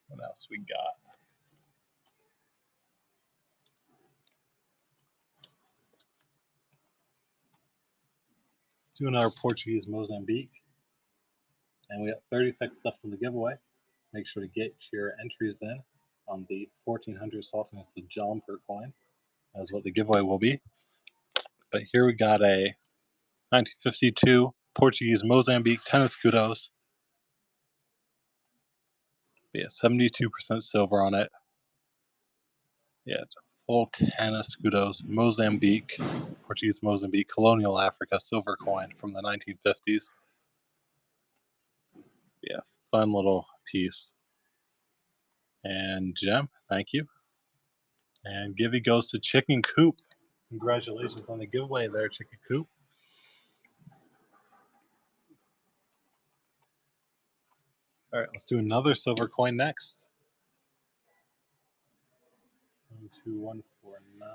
what else we got. Do another Portuguese Mozambique. And we got 30 seconds left in the giveaway. Make sure to get your entries in on the 1400 Saltiness of John per coin. That's what the giveaway will be. But here we got a 1952 Portuguese Mozambique 10 escudos. Yeah, 72% silver on it. Yeah, it's a full 10 escudos. Mozambique, Portuguese Mozambique, colonial Africa silver coin from the 1950s. Yeah, fun little piece. And Jem, thank you. And Givey goes to Chicken Coop. Congratulations on the giveaway there, Chicken Coop. All right, let's do another silver coin next. 12149.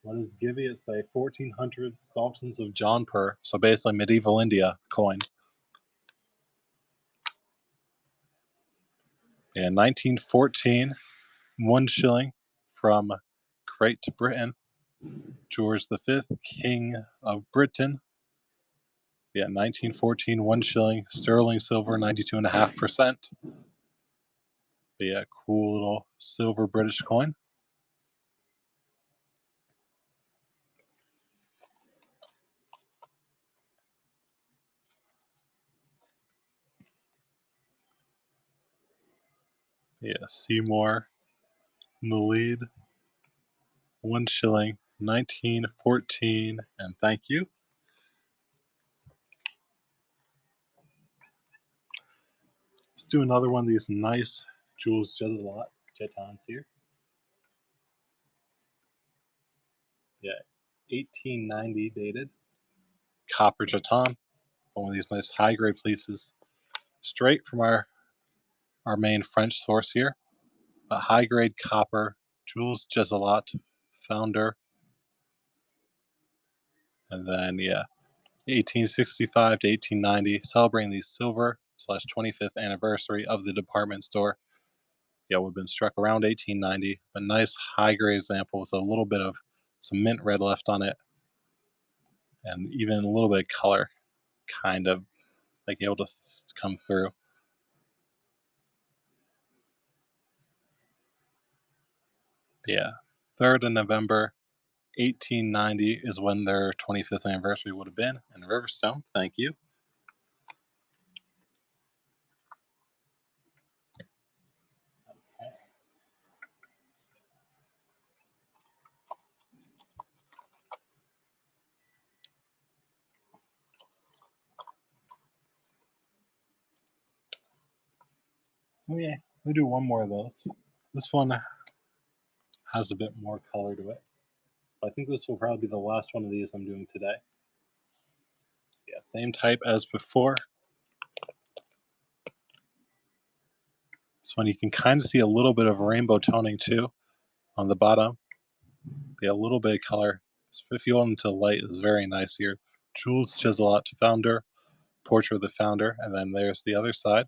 What does Givey it say? 1400 Sultans of Jaunpur. So basically medieval India coin. And 1914, 1 shilling from Great Britain. George V, King of Britain. Yeah, 1914, 1 shilling, sterling silver, 92.5%. But yeah, cool little silver British coin. Yeah, Seymour in the lead. 1 shilling, 1914, and thank you. Let's do another one of these nice Jules Jetons here. Yeah, 1890 dated. Copper Jeton. One of these nice high grade pieces. Straight from our main French source here. A high grade copper. Jules Jezelot, founder. And then, yeah, 1865 to 1890, celebrating the silver / 25th anniversary of the department store. Yeah, would have been struck around 1890. A nice high grade example with a little bit of some mint red left on it, and even a little bit of color, kind of like able to come through. Yeah, 3rd of November, 1890 is when their 25th anniversary would have been in Riverstone. Thank you. Yeah, we do one more of those. This one has a bit more color to it. I think this will probably be the last one of these I'm doing today. Yeah, same type as before. This one you can kind of see a little bit of rainbow toning too on the bottom. Be a little bit of color. If you hold into light, is very nice here. Jules Chiselot, founder, portrait of the founder, and then there's the other side.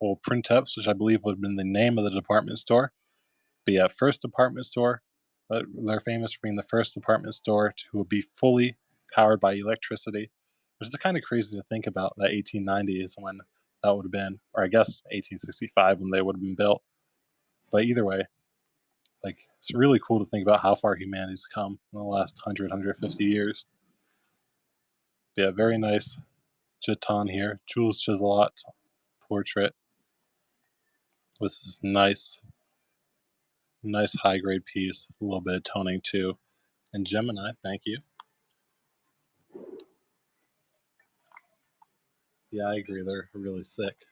Well, print ups, which I believe would have been the name of the department store. But yeah, first department store. They're famous for being the first department store to be fully powered by electricity, which is kind of crazy to think about. That 1890s when that would have been, or I guess 1865 when they would have been built. But either way, like it's really cool to think about how far humanity's come in the last 150 years. But yeah, very nice jeton here. Jules Chiselot portrait. This is nice high grade piece. A little bit of toning too. And Gemini, thank you. Yeah, I agree. They're really sick.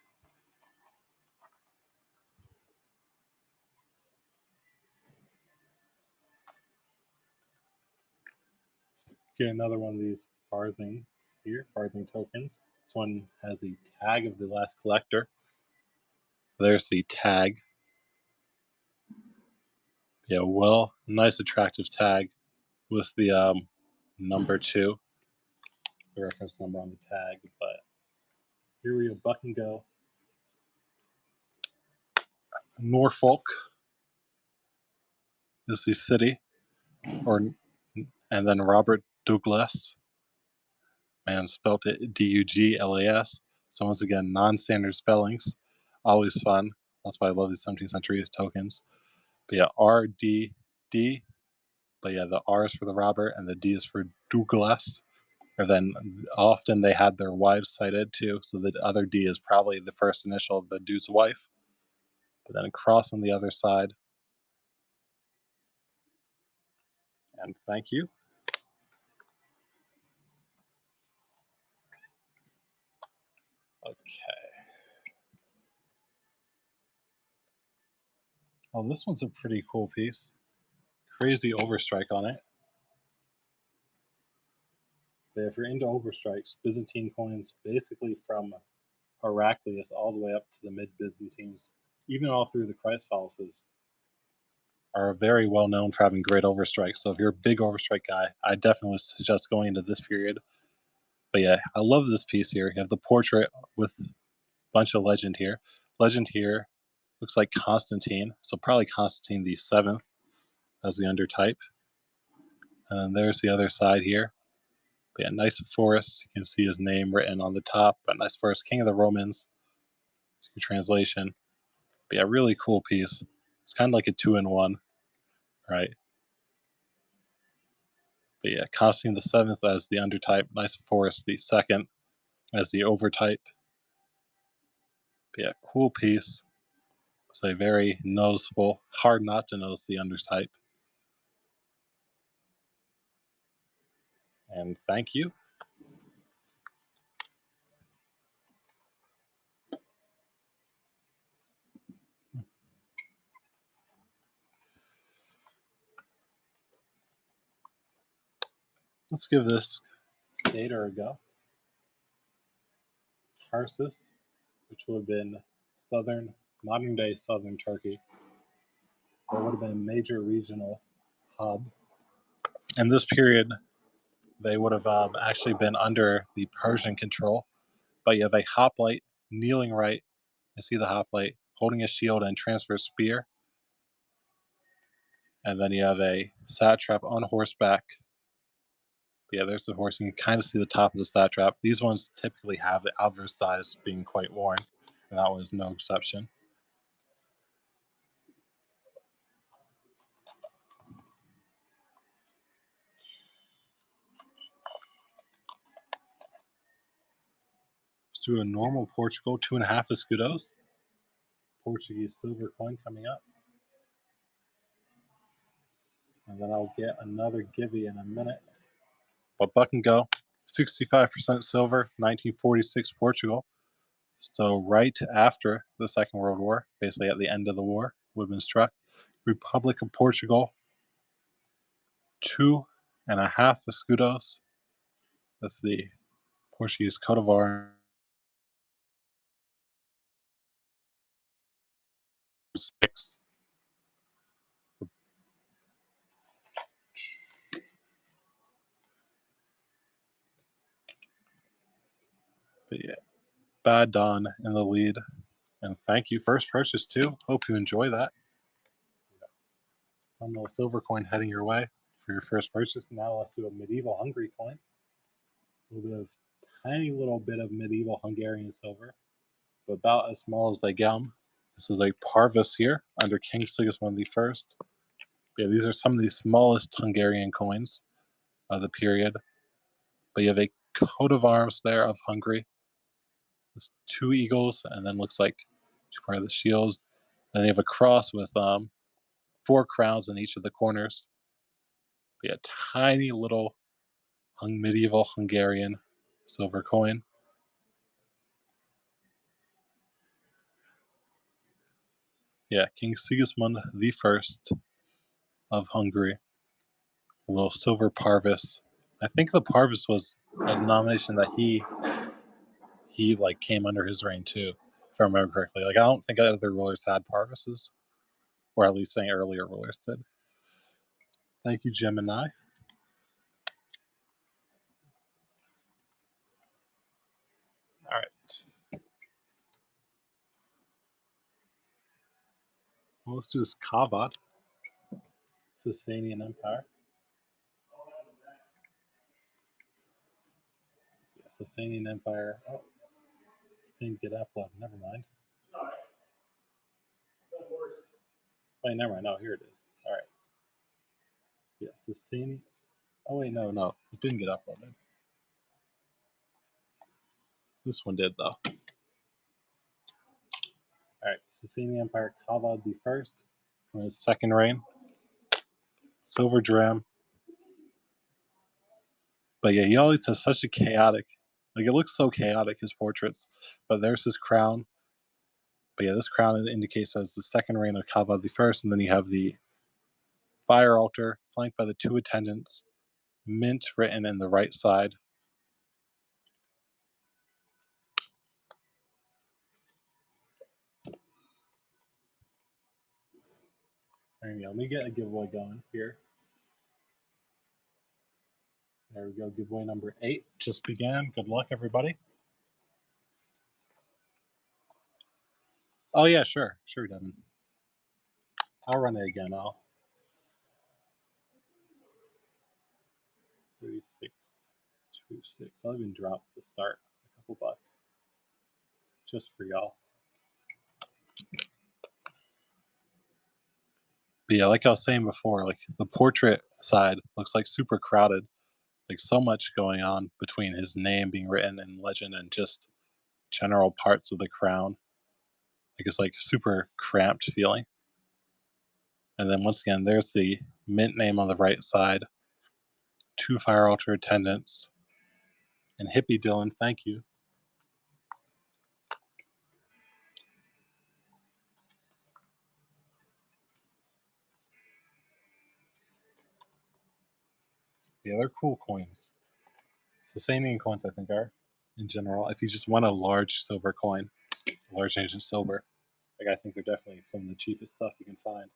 Let's get another one of these farthings here, farthing tokens. This one has the tag of the last collector. There's the tag. Yeah, well, nice attractive tag with the number 2, the reference number on the tag. But here we have Buck and Go. Norfolk is the city, and then Robert Douglas, man, spelt it Duglas. So once again, non-standard spellings, always fun. That's why I love these 17th century tokens. But yeah, RDD. But yeah, the R is for the Robert and the D is for Douglas. And then often they had their wives cited too, so the other D is probably the first initial of the dude's wife. But then a cross on the other side. And thank you. Okay. Oh, this one's a pretty cool piece. Crazy overstrike on it. But if you're into overstrikes, Byzantine coins, basically from Heraclius all the way up to the mid-Byzantines, even all through the Kreisfalses, are very well known for having great overstrikes. So if you're a big overstrike guy, I definitely suggest going into this period. But yeah, I love this piece here. You have the portrait with a bunch of legend here. Legend here looks like Constantine, so probably Constantine the 7th as the undertype. And then there's the other side here. But yeah, nice forest. You can see his name written on the top. But nice forest, King of the Romans. It's your translation. But yeah, really cool piece. It's kind of like a 2-in-1, right? But yeah, Constantine the 7th as the undertype. Nice forest the 2nd as the overtype. But yeah, cool piece. It's a very noticeable, hard not to notice the undertype. And thank you. Let's give this skater a go. Tarsus, which would have been modern day southern Turkey. It would have been a major regional hub. In this period, they would have actually been under the Persian control. But you have a hoplite kneeling right. You see the hoplite holding a shield and transverse spear. And then you have a satrap on horseback. But yeah, there's the horse. You can kind of see the top of the satrap. These ones typically have the obverse thighs being quite worn, and that was no exception. Let's do a normal Portugal, 2.5 escudos. Portuguese silver coin coming up. And then I'll get another Gibby in a minute. But Buck and Go, 65% silver, 1946 Portugal. So right after the Second World War, basically at the end of the war, would have been struck. Republic of Portugal, 2.5 escudos. That's the Portuguese coat of arms. 6. But yeah, Bad Dawn in the lead. And thank you. First purchase too. Hope you enjoy that. One little silver coin heading your way for your first purchase. Now let's do a medieval Hungary coin. A little bit of tiny little bit of medieval Hungarian silver, but about as small as they get. This is a Parvis here under King Sigismund I. Yeah, these are some of the smallest Hungarian coins of the period. But you have a coat of arms there of Hungary. There's 2 eagles, and then looks like part of the shields. Then you have a cross with 4 crowns in each of the corners. But yeah, tiny little medieval Hungarian silver coin. Yeah, King Sigismund I of Hungary. A little silver Parvis. I think the Parvis was a denomination that he like came under his reign too, if I remember correctly. Like I don't think other rulers had Parvises, or at least saying earlier rulers did. Thank you, Gemini. All right. Well, let's do this Kavad, Sasanian Empire. Yeah, Sasanian Empire. Oh, this didn't get uploaded. Never mind. Wait, never mind. No, here it is. All right. Yeah, Sasanian. Oh, wait, no. It didn't get uploaded. This one did, though. All right. Sasanian Empire, Kavad I from his second reign. Silver dram. But yeah, he always has such a chaotic, like it looks so chaotic, his portraits. But there's his crown. But yeah, this crown indicates as the second reign of Kavad I, and then you have the fire altar flanked by the 2 attendants, mint written in the right side. There we go. Let me get a giveaway going here. There we go. Giveaway number 8 just began. Good luck, everybody. Oh yeah, sure, Devin. I'll run it again. I'll 36, 26. I'll even drop the start a couple bucks just for y'all. But yeah, like I was saying before, like the portrait side looks like super crowded. Like so much going on between his name being written in legend and just general parts of the crown. Like it's like super cramped feeling. And then once again, there's the mint name on the right side, 2 fire altar attendants, and Hippie Dylan, thank you. Yeah, they're cool coins. Sasanian coins, I think, are in general. If you just want a large silver coin, large ancient silver, like I think they're definitely some of the cheapest stuff you can find.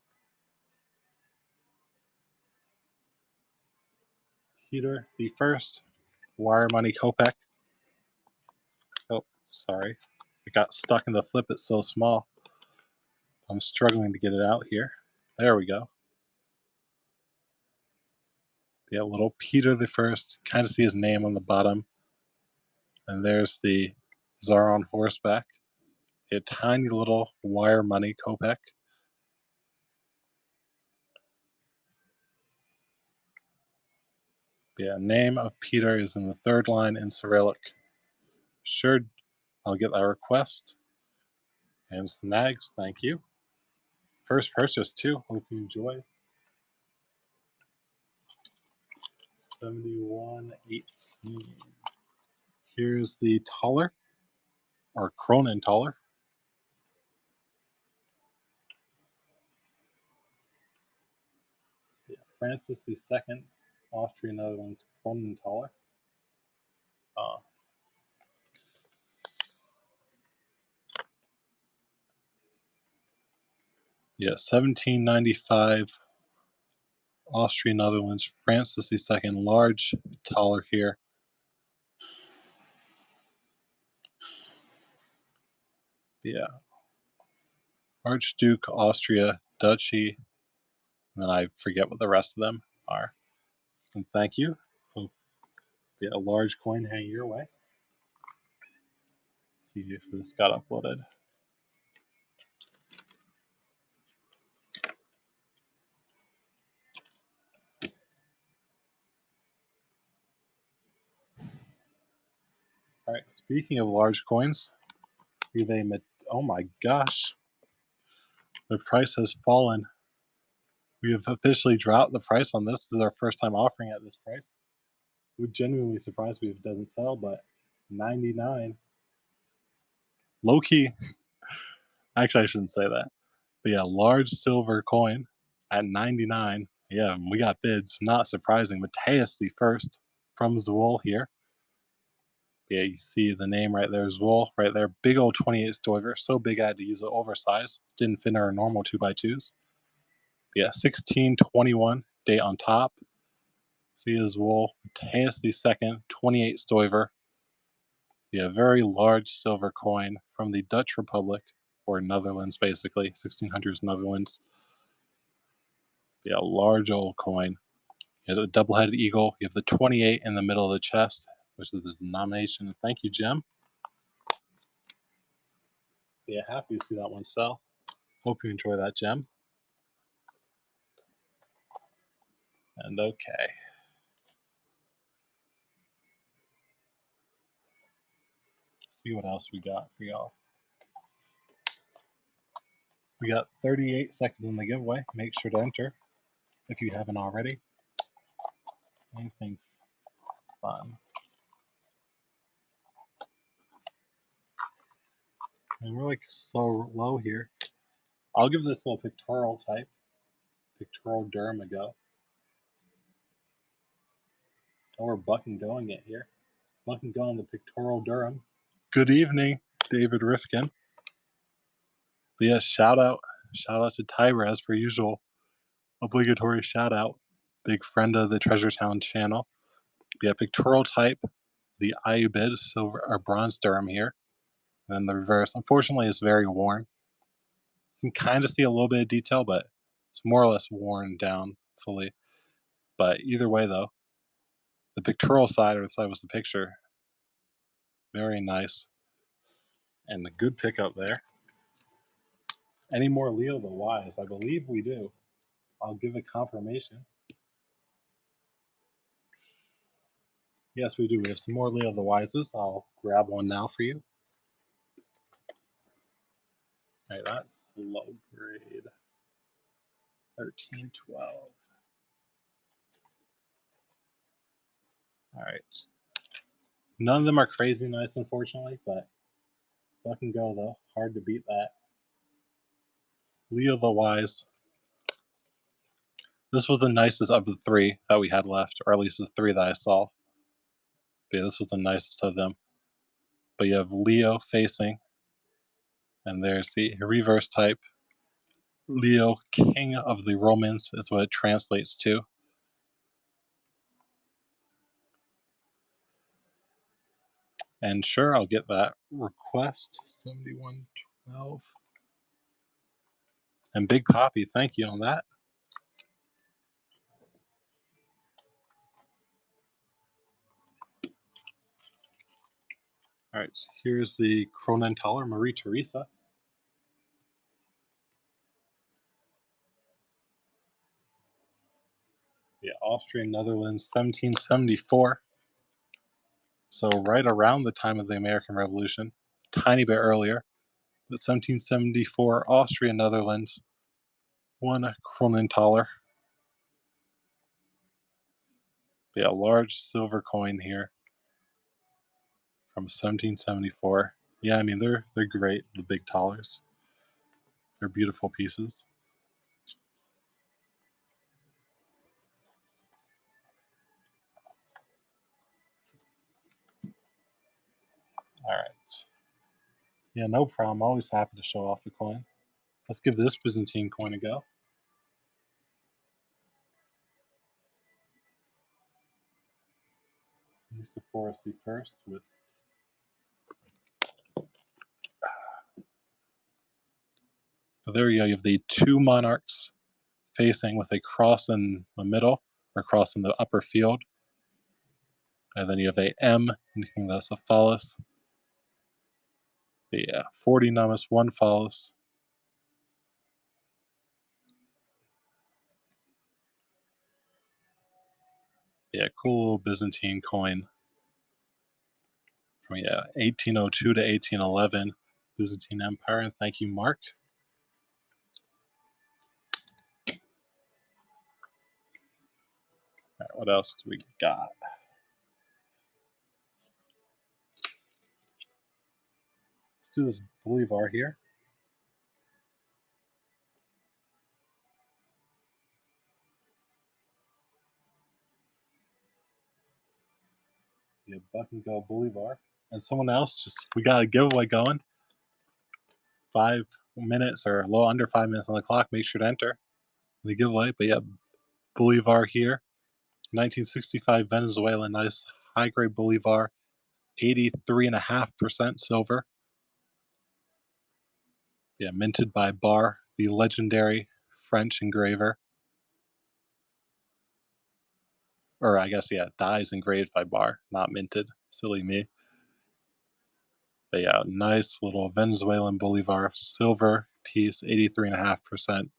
Peter the First, wire money Kopek. Oh, sorry. It got stuck in the flip. It's so small. I'm struggling to get it out here. There we go. Yeah, little Peter the First. Kind of see his name on the bottom. And there's the Tsar on horseback. A tiny little wire money Kopek. Yeah, name of Peter is in the 3rd line in Cyrillic. Sure, I'll get that request. And Snags, thank you. First purchase, too. Hope you enjoy. 71.18. Here's the taller. or Kronenthaler. Yeah, Francis II, Austria, Netherlands, Kronenthaler. Yeah, 1795, Austria, Netherlands, Francis II, large taller here. Yeah. Archduke, Austria, Duchy, and then I forget what the rest of them are. And thank you. Yeah, a large coin hanging your way. See if this got uploaded. All right, speaking of large coins, oh my gosh, the price has fallen. We have officially dropped the price on this. This is our first time offering at this price. We're genuinely surprised if it doesn't sell, but 99. Low key. Actually, I shouldn't say that. But yeah, large silver coin at 99. Yeah, we got bids. Not surprising. Mateus the first from Zwol here. Yeah, you see the name right there, Zwol, right there. Big old 28 Stoiver. So big I had to use an oversize. Didn't fit our normal 2x2s. Yeah, 1621 date on top. See his wool. Mateus the second, 28 Stoiver. Yeah, very large silver coin from the Dutch Republic, or Netherlands, basically. 1600s Netherlands. Yeah, large old coin. You have a double-headed eagle. You have the 28 in the middle of the chest, which is the denomination. Thank you, Jim. Yeah, happy to see that one sell. Hope you enjoy that, Gem. And okay. See what else we got for y'all. We got 38 seconds in the giveaway. Make sure to enter if you haven't already. Anything fun. And we're like so low here. I'll give this a little pictorial type. Pictorial Durham a go. Oh, we're bucking going it here. Bucking going the pictorial Durham. Good evening, David Rifkin. But yeah, shout out to Tyra as per usual. Obligatory shout out. Big friend of the Treasure Town channel. Yeah, pictorial type, the Iubid silver or bronze Durham here. And then the reverse, unfortunately, is very worn. You can kind of see a little bit of detail, but it's more or less worn down fully. But either way, though, the pictorial side or the side was the picture. Very nice. And a good pickup there. Any more Leo the Wise? I believe we do. I'll give a confirmation. Yes, we do. We have some more Leo the Wises. I'll grab one now for you. All right, that's low grade. 1312. All right. None of them are crazy nice, unfortunately, but buck and go, though. Hard to beat that. Leo the Wise. This was the nicest of the three that we had left, or at least the three that I saw. But yeah, this was the nicest of them. But you have Leo facing, and there's the reverse type. Leo, King of the Romans, is what it translates to. And sure, I'll get that request. 7112. And Big Poppy, thank you on that. All right, here's the Kronenthaler Marie Theresa. Yeah, Austrian Netherlands, 1774. So right around the time of the American Revolution, tiny bit earlier, but 1774, Austria Netherlands, one Kronenthaler. Yeah, large silver coin here from 1774. Yeah, I mean, they're great, the big tallers. They're beautiful pieces. All right. Yeah, no problem. Always happy to show off the coin. Let's give this Byzantine coin a go. Use the Forest first with. So there you go. You have the two monarchs facing with a cross in the middle, or cross in the upper field. And then you have a M indicating that's a phallus. The 40 numbers, 1 phallus. Yeah, cool little Byzantine coin from 1802 to 1811, Byzantine Empire. And thank you, Mark. All right, what else do we got? Let's do this Bolivar here. Yeah, Buck and Go Bolivar. And someone else, we got a giveaway going. 5 minutes or a little under 5 minutes on the clock. Make sure to enter the giveaway. But yeah, Bolivar here. 1965 Venezuelan, nice high grade Bolivar. 83.5% silver. Yeah, minted by Barr, the legendary French engraver. Or I guess, dies engraved by Barr, not minted. Silly me. But yeah, nice little Venezuelan Bolivar silver piece, 83.5%.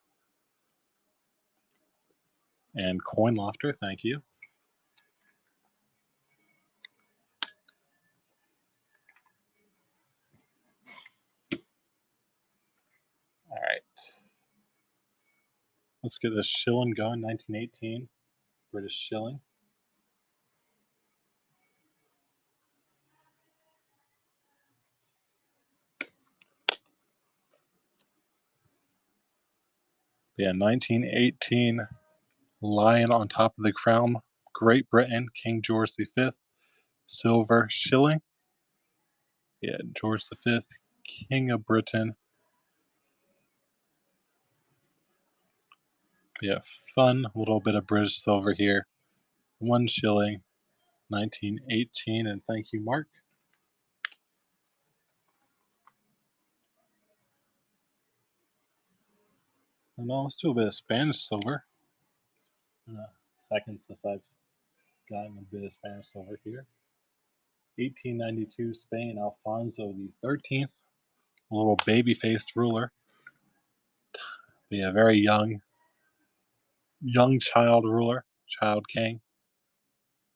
And Coin Lofter, thank you. All right. Let's get this shilling going, 1918, British shilling. Yeah, 1918, Lion on top of the crown, Great Britain, King George V, silver shilling. Yeah, George V, King of Britain. Yeah, fun little bit of British silver here. 1 shilling, 1918, and thank you, Mark. And now let's do a bit of Spanish silver. It's been a second since I've gotten a bit of Spanish silver here. 1892 Spain, Alfonso the 13th, a little baby-faced ruler. Yeah, very young child ruler, child king.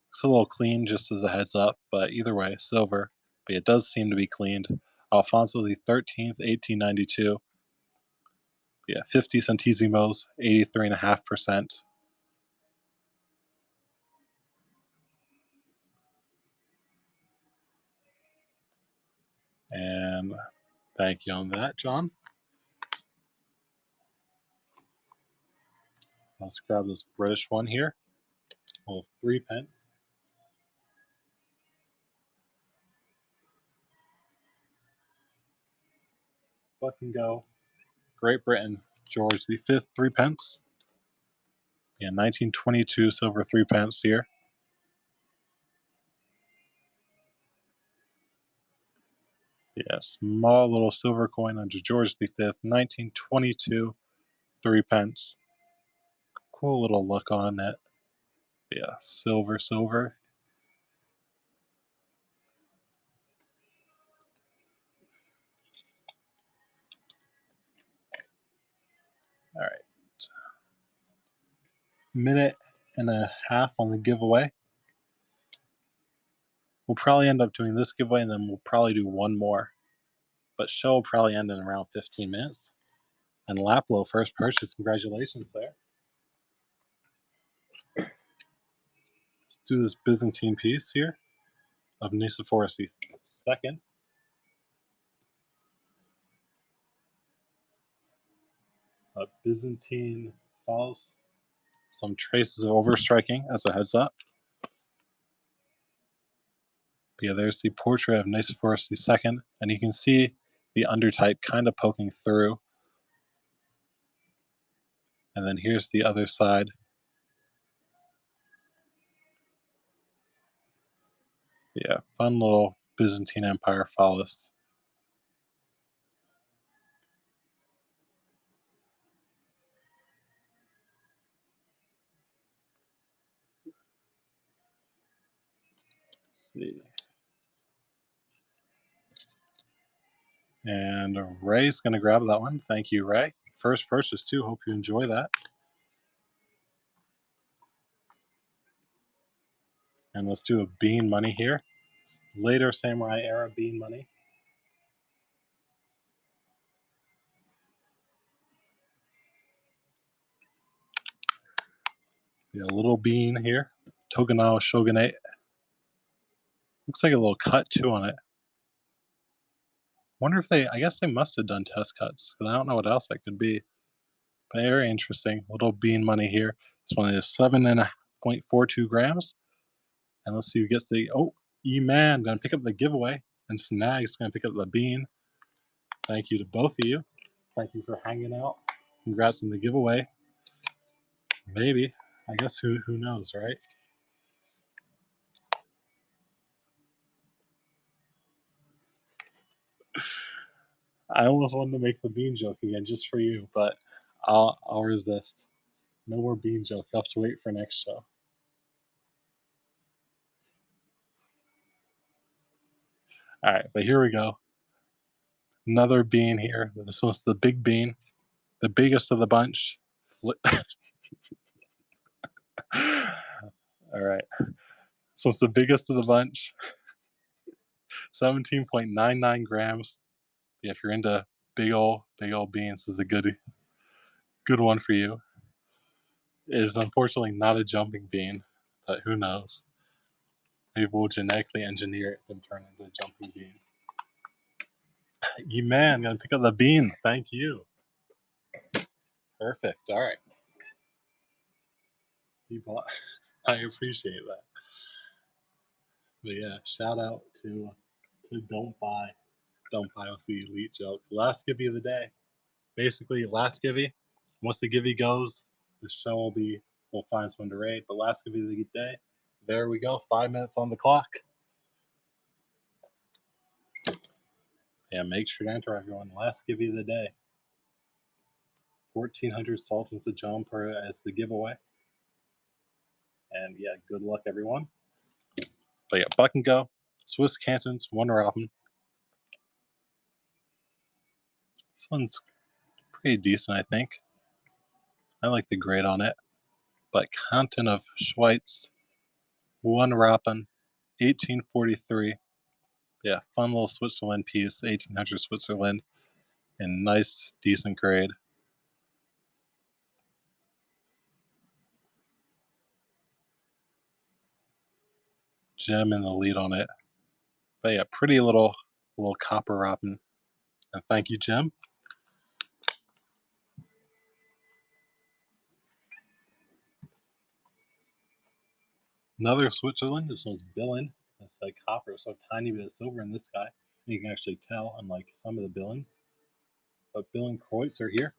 Looks a little clean, just as a heads up, but either way, silver. But it does seem to be cleaned. Alfonso the 13th, 1892. Yeah, 50 centésimos, 83.5%. And thank you on that, John. Let's grab this British one here. Well, 3 pence. Buck and Go. Great Britain, George V, 3 pence. Yeah, 1922 silver 3 pence here. Yeah, small little silver coin under George V, 1922, 3 pence. Cool little look on it. Yeah, silver. All right. Minute and a half on the giveaway. We'll probably end up doing this giveaway and then we'll probably do one more. But show will probably end in around 15 minutes. And Laplo, first purchase. Congratulations there. Let's do this Byzantine piece here of Nicephorus II. Byzantine follows. Some traces of overstriking as a heads up. But yeah, there's the portrait of Nicephorus II, and you can see the undertype kind of poking through. And then here's the other side. Yeah, fun little Byzantine Empire phallus. Let's see. And Ray's going to grab that one. Thank you, Ray. First purchase, too. Hope you enjoy that. And let's do a bean money here. Later Samurai era bean money. Yeah, a little bean here. Tokugawa Shogunate. Looks like a little cut, too, on it. Wonder if I guess they must have done test cuts, because I don't know what else that could be. But very interesting. Little bean money here. This one is 7.42 grams. And let's see who gets the, E-Man going to pick up the giveaway. And Snag's going to pick up the bean. Thank you to both of you. Thank you for hanging out. Congrats on the giveaway. Maybe. I guess who knows, right? I almost wanted to make the bean joke again just for you, but I'll resist. No more bean joke. You'll have to wait for next show. All right, but here we go. Another bean here. This one's the big bean, the biggest of the bunch. All right. This one's the biggest of the bunch. 17.99 grams. Yeah, if you're into big old beans, this is a good one for you. It is unfortunately not a jumping bean, but who knows? Maybe we'll genetically engineer it and turn it into a jumping bean. You man, gonna pick up the bean. Thank you. Perfect. All right. I appreciate that. But yeah, shout out to Don't Buy with the elite joke. Last givey of the day. Basically, last givey. Once the givey goes, the show we'll find someone to raid. But last givey of the day. There we go. 5 minutes on the clock. Yeah, make sure to enter everyone. Last givey of the day. 1,400 Sultans of Jaunpur as the giveaway. And yeah, good luck, everyone. But yeah, Buck and Go, Swiss Cantons, One Robin. This one's pretty decent, I think. I like the grade on it. But Canton of Schweiz, One Robin, 1843. Yeah, fun little Switzerland piece, 1800 Switzerland, and nice, decent grade. Gem in the lead on it. But yeah, pretty little copper robin. And thank you, Jim. Another Switzerland. This one's Billin. It's like copper, so tiny bit of silver in this guy. And you can actually tell, unlike some of the Billins. But Billin Kreutzer here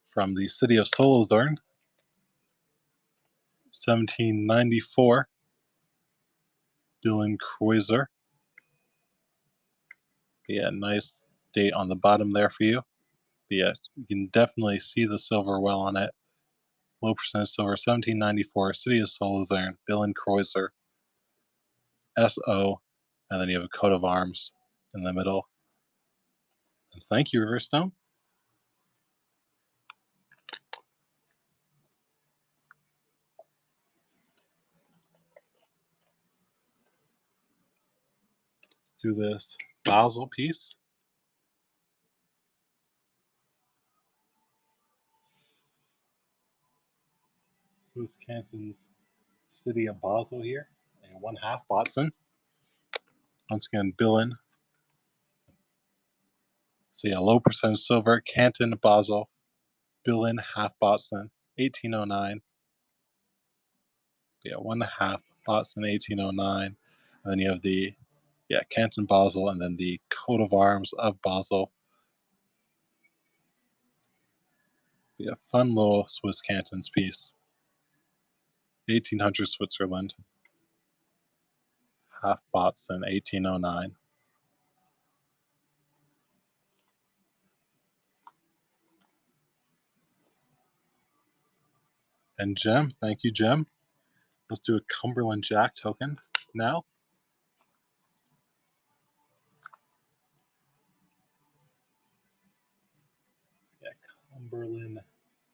from the city of Solothurn, 1794. Billin Kreutzer. Yeah, nice date on the bottom there for you. But yeah, you can definitely see the silver well on it. Low percentage silver, 1794, City of Solothurn, Billin Kreutzer, SO, and then you have a coat of arms in the middle. And thank you, Riverstone. Let's do this Basel piece. Swiss Cantons, City of Basel here, and 1/2 Botzen. Once again, Billin. So yeah, low percentage silver, Canton, Basel. Billin half Botson, 1809. Yeah, 1.5 Botson, 1809. And then you have the Canton Basel, and then the coat of arms of Basel. Yeah, fun little Swiss cantons piece. 1800 Switzerland. Half Botson, 1809. And Gem, thank you, Gem. Let's do a Cumberland Jack token now. Yeah, Cumberland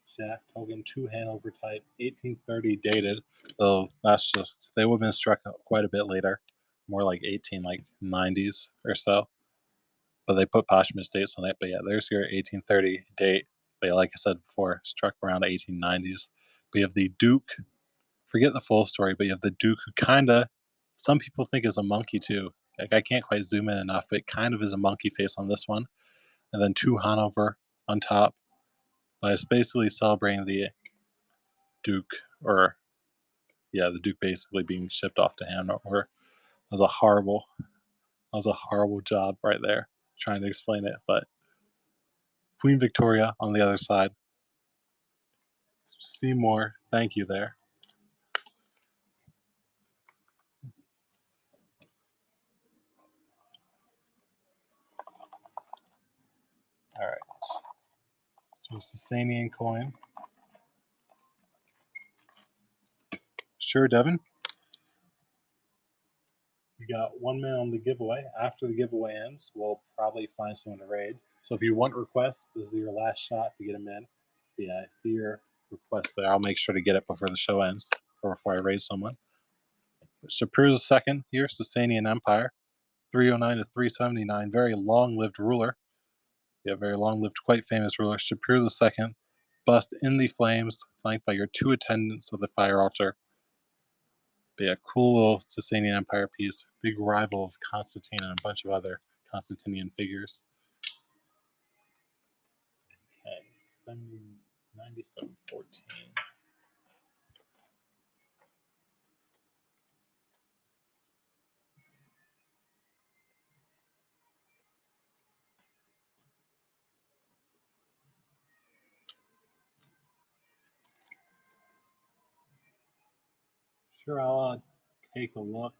Jack token, 2 Hanover type, 1830 dated. Though that's just, they would have been struck quite a bit later, more like 1890s or so. But they put posthumous dates on it. But yeah, there's your 1830 date. But yeah, like I said before, struck around 1890s. But you have the Duke. Forget the full story, but you have the Duke, who kind of, some people think is a monkey too. Like, I can't quite zoom in enough, but it kind of is a monkey face on this one. And then 2 Hanover on top. But it's basically celebrating the Duke, or the Duke basically being shipped off to Hanover. That was a horrible job right there trying to explain it. But Queen Victoria on the other side. Seymour, thank you there. All right. So Sasanian coin. Sure, Devin. We got 1 minute on the giveaway. After the giveaway ends, we'll probably find someone to raid. So if you want requests, this is your last shot to get them in. Yeah, I see your request there. I'll make sure to get it before the show ends, or before I raid someone. Shapur's second here, Sasanian Empire, 309 to 379. Very long-lived ruler. Yeah, very long-lived, quite famous ruler. Shapur II, bust in the flames, flanked by your 2 attendants of the fire altar. But yeah, cool little Sasanian Empire piece. Big rival of Constantine and a bunch of other Constantinian figures. Okay, 9714. Sure, I'll take a look.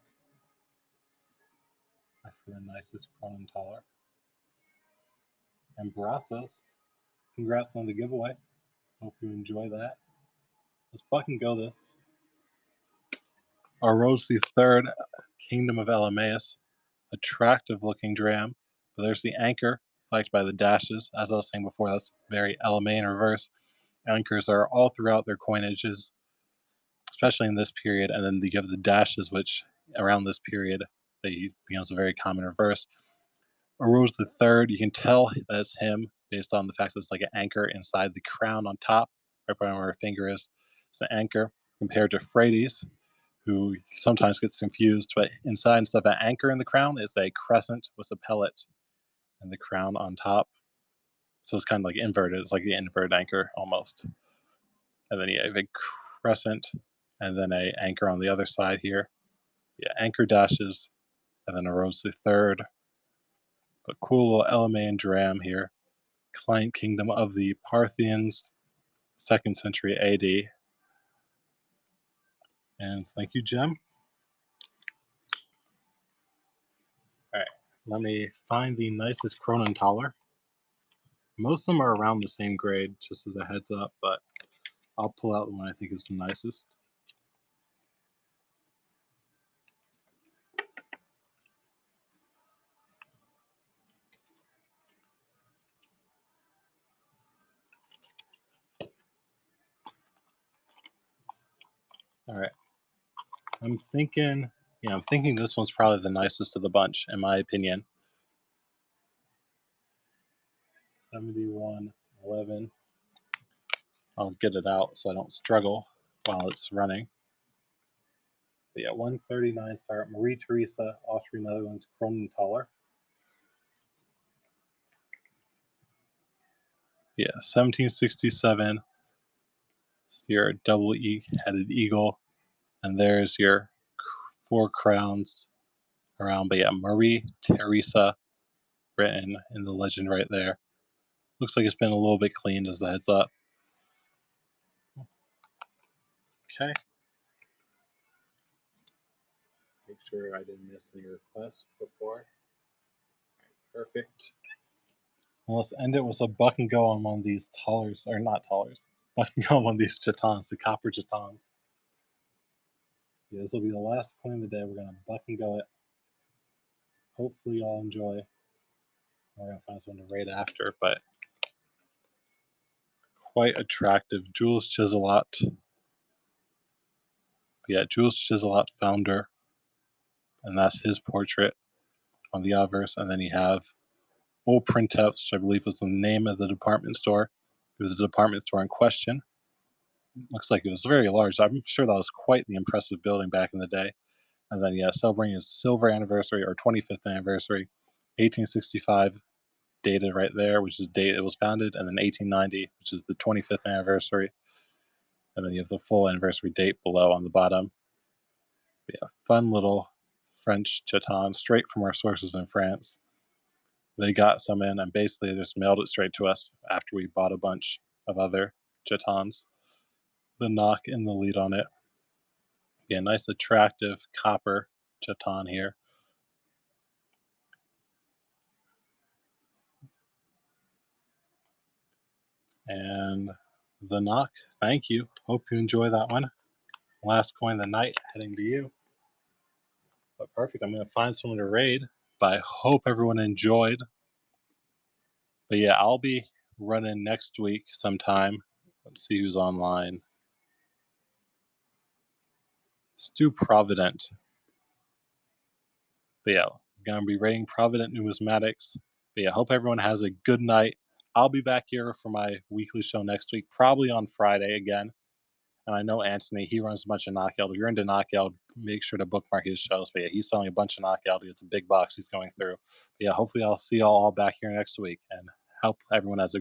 For the nicest Kronenthaler. And Brazos, congrats on the giveaway. Hope you enjoy that. Let's fucking go this. Our Rose III, Kingdom of Elamaeus. Attractive looking dram. But there's the anchor, flanked by the dashes. As I was saying before, that's very Elamaean reverse. Anchors are all throughout their coinages, especially in this period. And then you have the dashes, which around this period, they becomes a very common reverse. Rose III, you can tell that's him based on the fact that it's like an anchor inside the crown on top, right where her finger is. It's the anchor compared to Phrades, who sometimes gets confused, but inside instead of an anchor in the crown is a crescent with a pellet and the crown on top. So it's kind of like inverted. It's like the inverted anchor almost. And then you have a crescent and then a anchor on the other side here. Yeah, anchor dashes and then a Rose III. But cool little Elamaean dram here. Client kingdom of the Parthians, 2nd century AD. And thank you, Jem. All right, let me find the nicest Kronenthaler. Most of them are around the same grade, just as a heads up, but I'll pull out the one I think is the nicest. All right, I'm thinking this one's probably the nicest of the bunch, in my opinion. 7111. I'll get it out so I don't struggle while it's running. But yeah, 139 star Marie Theresa, Austrian Netherlands, Kronenthaler. Yeah, 1767. It's your double E-headed eagle, and there's your 4 crowns around. But yeah, Marie Theresa written in the legend right there. Looks like it's been a little bit cleaned as a heads up. Okay. Make sure I didn't miss any requests before. Perfect. Well, let's end it with a buck and go on one of these tallers, or not tallers. Buck and go on one of these Chitons, the copper Chitons. Yeah, this will be the last coin of the day. We're going to buck and go it. Hopefully, y'all enjoy. We're going to find someone to raid after, but quite attractive. Jules Chiselot. Yeah, Jules Chiselot, founder. And that's his portrait on the obverse. And then you have old printouts, which I believe was the name of the department store. It was the department store in question. Looks like it was very large. I'm sure that was quite the impressive building back in the day. And then, yeah, celebrating his silver anniversary or 25th anniversary, 1865, dated right there, which is the date it was founded, and then 1890, which is the 25th anniversary. And then you have the full anniversary date below on the bottom. But yeah, fun little French Chiton, straight from our sources in France. They got some in and basically just mailed it straight to us after we bought a bunch of other Chitons. The knock in the lead on it. Yeah, nice attractive copper Chiton here. And the knock, thank you. Hope you enjoy that one. Last coin of the night heading to you. But perfect. I'm going to find someone to raid. But I hope everyone enjoyed. But yeah, I'll be running next week sometime. Let's see who's online. Stu Provident. But yeah, we're going to be rating Provident Numismatics. But yeah, hope everyone has a good night. I'll be back here for my weekly show next week, probably on Friday again. And I know Anthony, he runs a bunch of knockout. If you're into knockout, make sure to bookmark his shows. But yeah, he's selling a bunch of knockout. It's a big box he's going through. But yeah, hopefully I'll see y'all all back here next week and hope everyone has a